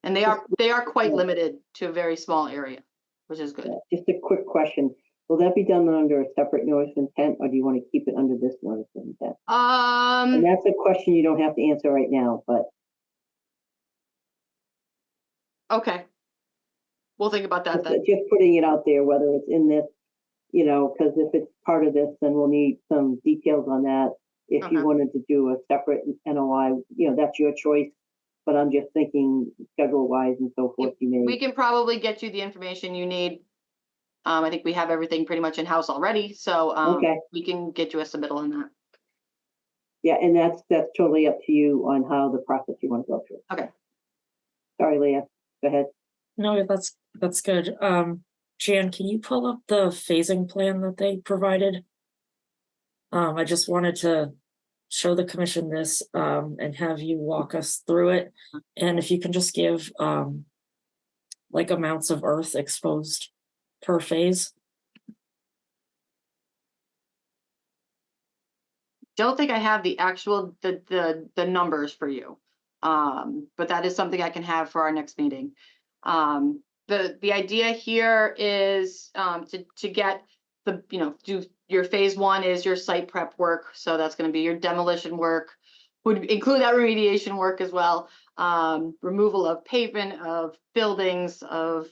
Speaker 11: And they are quite limited to a very small area, which is good.
Speaker 1: Just a quick question. Will that be done under a separate notice of intent, or do you want to keep it under this notice of intent? And that's a question you don't have to answer right now, but.
Speaker 11: Okay. We'll think about that then.
Speaker 1: Just putting it out there, whether it's in this, because if it's part of this, then we'll need some details on that. If you wanted to do a separate NOI, that's your choice. But I'm just thinking schedule-wise and so forth.
Speaker 11: We can probably get you the information you need. I think we have everything pretty much in-house already, so we can get you a submittal on that.
Speaker 1: Yeah, and that's totally up to you on how the process you want to go through.
Speaker 11: Okay.
Speaker 1: Sorry, Leah. Go ahead.
Speaker 4: No, that's good. Jan, can you pull up the phasing plan that they provided? I just wanted to show the commission this and have you walk us through it. And if you can just give like amounts of earth exposed per phase.
Speaker 11: Don't think I have the actual the numbers for you, but that is something I can have for our next meeting. The idea here is to get the do your phase one is your site prep work, so that's going to be your demolition work, would include that remediation work as well, removal of pavement, of buildings, of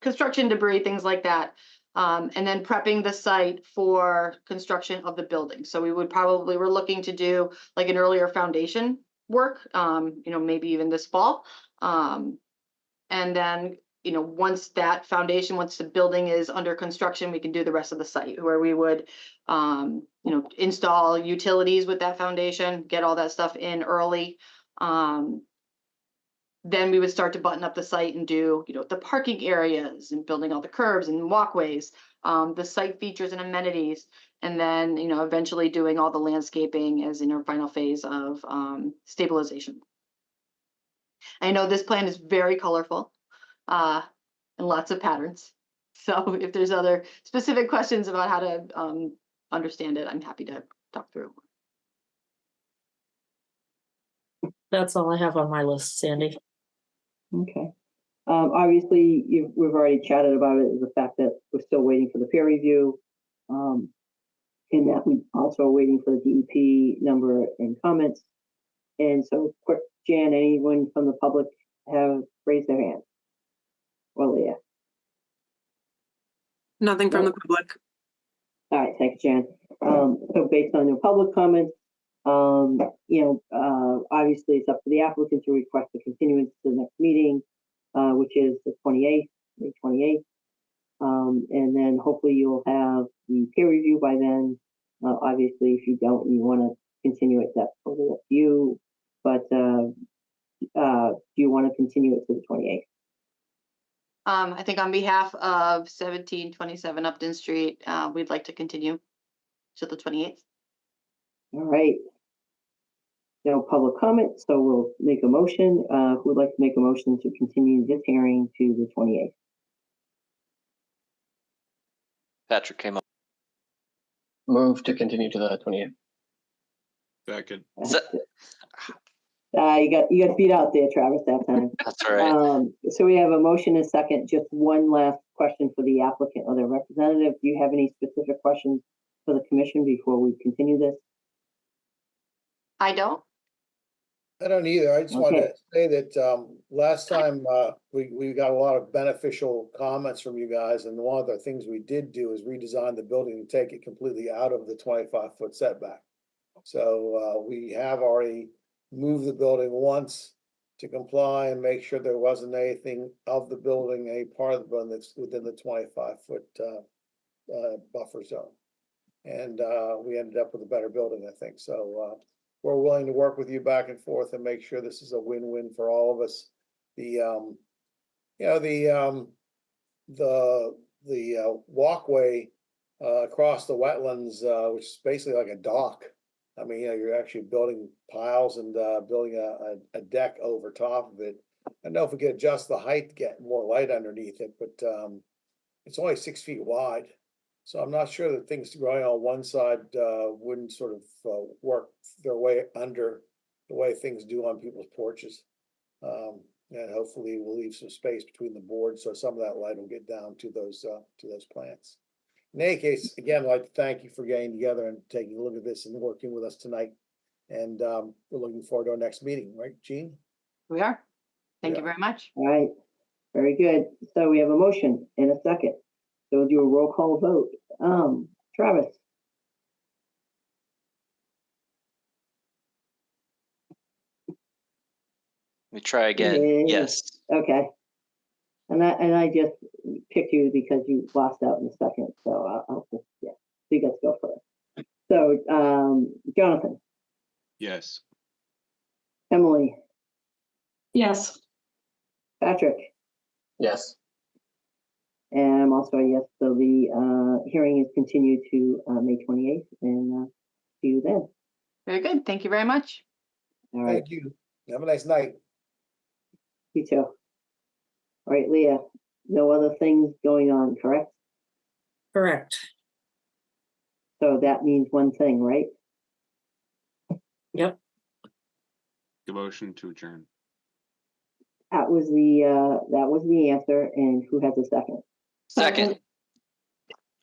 Speaker 11: construction debris, things like that. And then prepping the site for construction of the building. So we would probably, we're looking to do like an earlier foundation work, maybe even this fall. And then, once that foundation, once the building is under construction, we can do the rest of the site where we would, install utilities with that foundation, get all that stuff in early. Then we would start to button up the site and do, the parking areas and building all the curbs and walkways, the site features and amenities, and then, eventually doing all the landscaping as in our final phase of stabilization. I know this plan is very colorful and lots of patterns. So if there's other specific questions about how to understand it, I'm happy to talk through.
Speaker 4: That's all I have on my list, Sandy.
Speaker 1: Okay. Obviously, we've already chatted about it, is the fact that we're still waiting for the peer review, and that we also are waiting for the DEP number and comments. And so, quick, Jan, anyone from the public have raised their hand? Well, Leah.
Speaker 10: Nothing from the public.
Speaker 1: All right, thanks, Jan. So based on your public comments, obviously it's up to the applicant to request a continuance to the next meeting, which is the 28th, May 28th. And then hopefully you'll have the peer review by then. Obviously, if you don't, and you want to continue it, that's totally up to you. But do you want to continue it to the 28th?
Speaker 11: I think on behalf of 1727 Upton Street, we'd like to continue to the 28th.
Speaker 1: All right. No public comment, so we'll make a motion. Who would like to make a motion to continue this hearing to the 28th?
Speaker 2: Patrick came up.
Speaker 9: Move to continue to the 28th.
Speaker 3: Second.
Speaker 1: You got beat out there, Travis, that time.
Speaker 2: That's all right.
Speaker 1: So we have a motion and a second. Just one last question for the applicant or their representative. Do you have any specific questions for the commission before we continue this?
Speaker 11: I don't.
Speaker 12: I don't either. I just wanted
Speaker 1: Okay.
Speaker 12: to say that, last time, we got a lot of beneficial comments from you guys, and one of the things we did do is redesign the building and take it completely out of the 25-foot setback. So, we have already moved the building once to comply and make sure there wasn't anything of the building, a part of the building that's within the 25-foot, buffer zone. And, we ended up with a better building, I think. So, we're willing to work with you back and forth and make sure this is a win-win for all of us. The, the walkway, across the wetlands, which is basically like a dock. I mean, you're actually building piles and, building a deck over top of it. I don't know if we could adjust the height to get more light underneath it, but, it's only 6 feet wide. So I'm not sure that things growing on one side wouldn't sort of work their way under the way things do on people's porches. And hopefully we'll leave some space between the boards so some of that light will get down to those plants. In any case, again, I'd like to thank you for getting together and taking a look at this and working with us tonight. And we're looking forward to our next meeting, right, Jean?
Speaker 11: We are. Thank you
Speaker 12: Yeah.
Speaker 11: very much.
Speaker 1: All right, very good. So we have a motion and a second. So we'll do a roll call vote. Travis,
Speaker 2: Let me try again.
Speaker 1: Yay.
Speaker 2: Yes.
Speaker 1: okay. And I just picked you because you lost out in a second, so I'll just, yeah, so you guys go first. So, Jonathan,
Speaker 3: Yes.
Speaker 1: Emily,
Speaker 8: Yes.
Speaker 1: Patrick,
Speaker 9: Yes.
Speaker 1: and I'm also a yes, so the hearing is continued to May 28th, and see you then.
Speaker 11: Very good. Thank you very much.
Speaker 1: All right,
Speaker 12: Thank you. Have a nice night.
Speaker 1: you too. All right, Leah, no other things going on, correct?
Speaker 4: Correct.
Speaker 1: So that means one thing, right?
Speaker 4: Yep.
Speaker 3: The motion to adjourn.
Speaker 1: That was the answer, and who has a second?
Speaker 2: Second.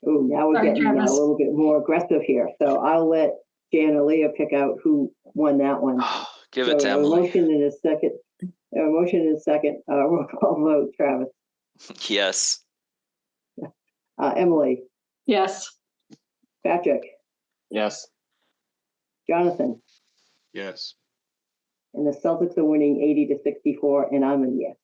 Speaker 1: Oh, now we're
Speaker 8: Sorry,
Speaker 1: getting a
Speaker 8: Travis.
Speaker 1: little bit more aggressive here, so I'll let Jan or Leah pick out who won that one.
Speaker 2: Give it to
Speaker 1: So, a
Speaker 2: Emily.
Speaker 1: motion in a second, roll call vote, Travis.
Speaker 2: Yes.
Speaker 1: Emily,
Speaker 8: Yes.
Speaker 1: Patrick,
Speaker 9: Yes.
Speaker 1: Jonathan,
Speaker 3: Yes.
Speaker 1: and the Celtics are winning 80-64, and I'm a yes.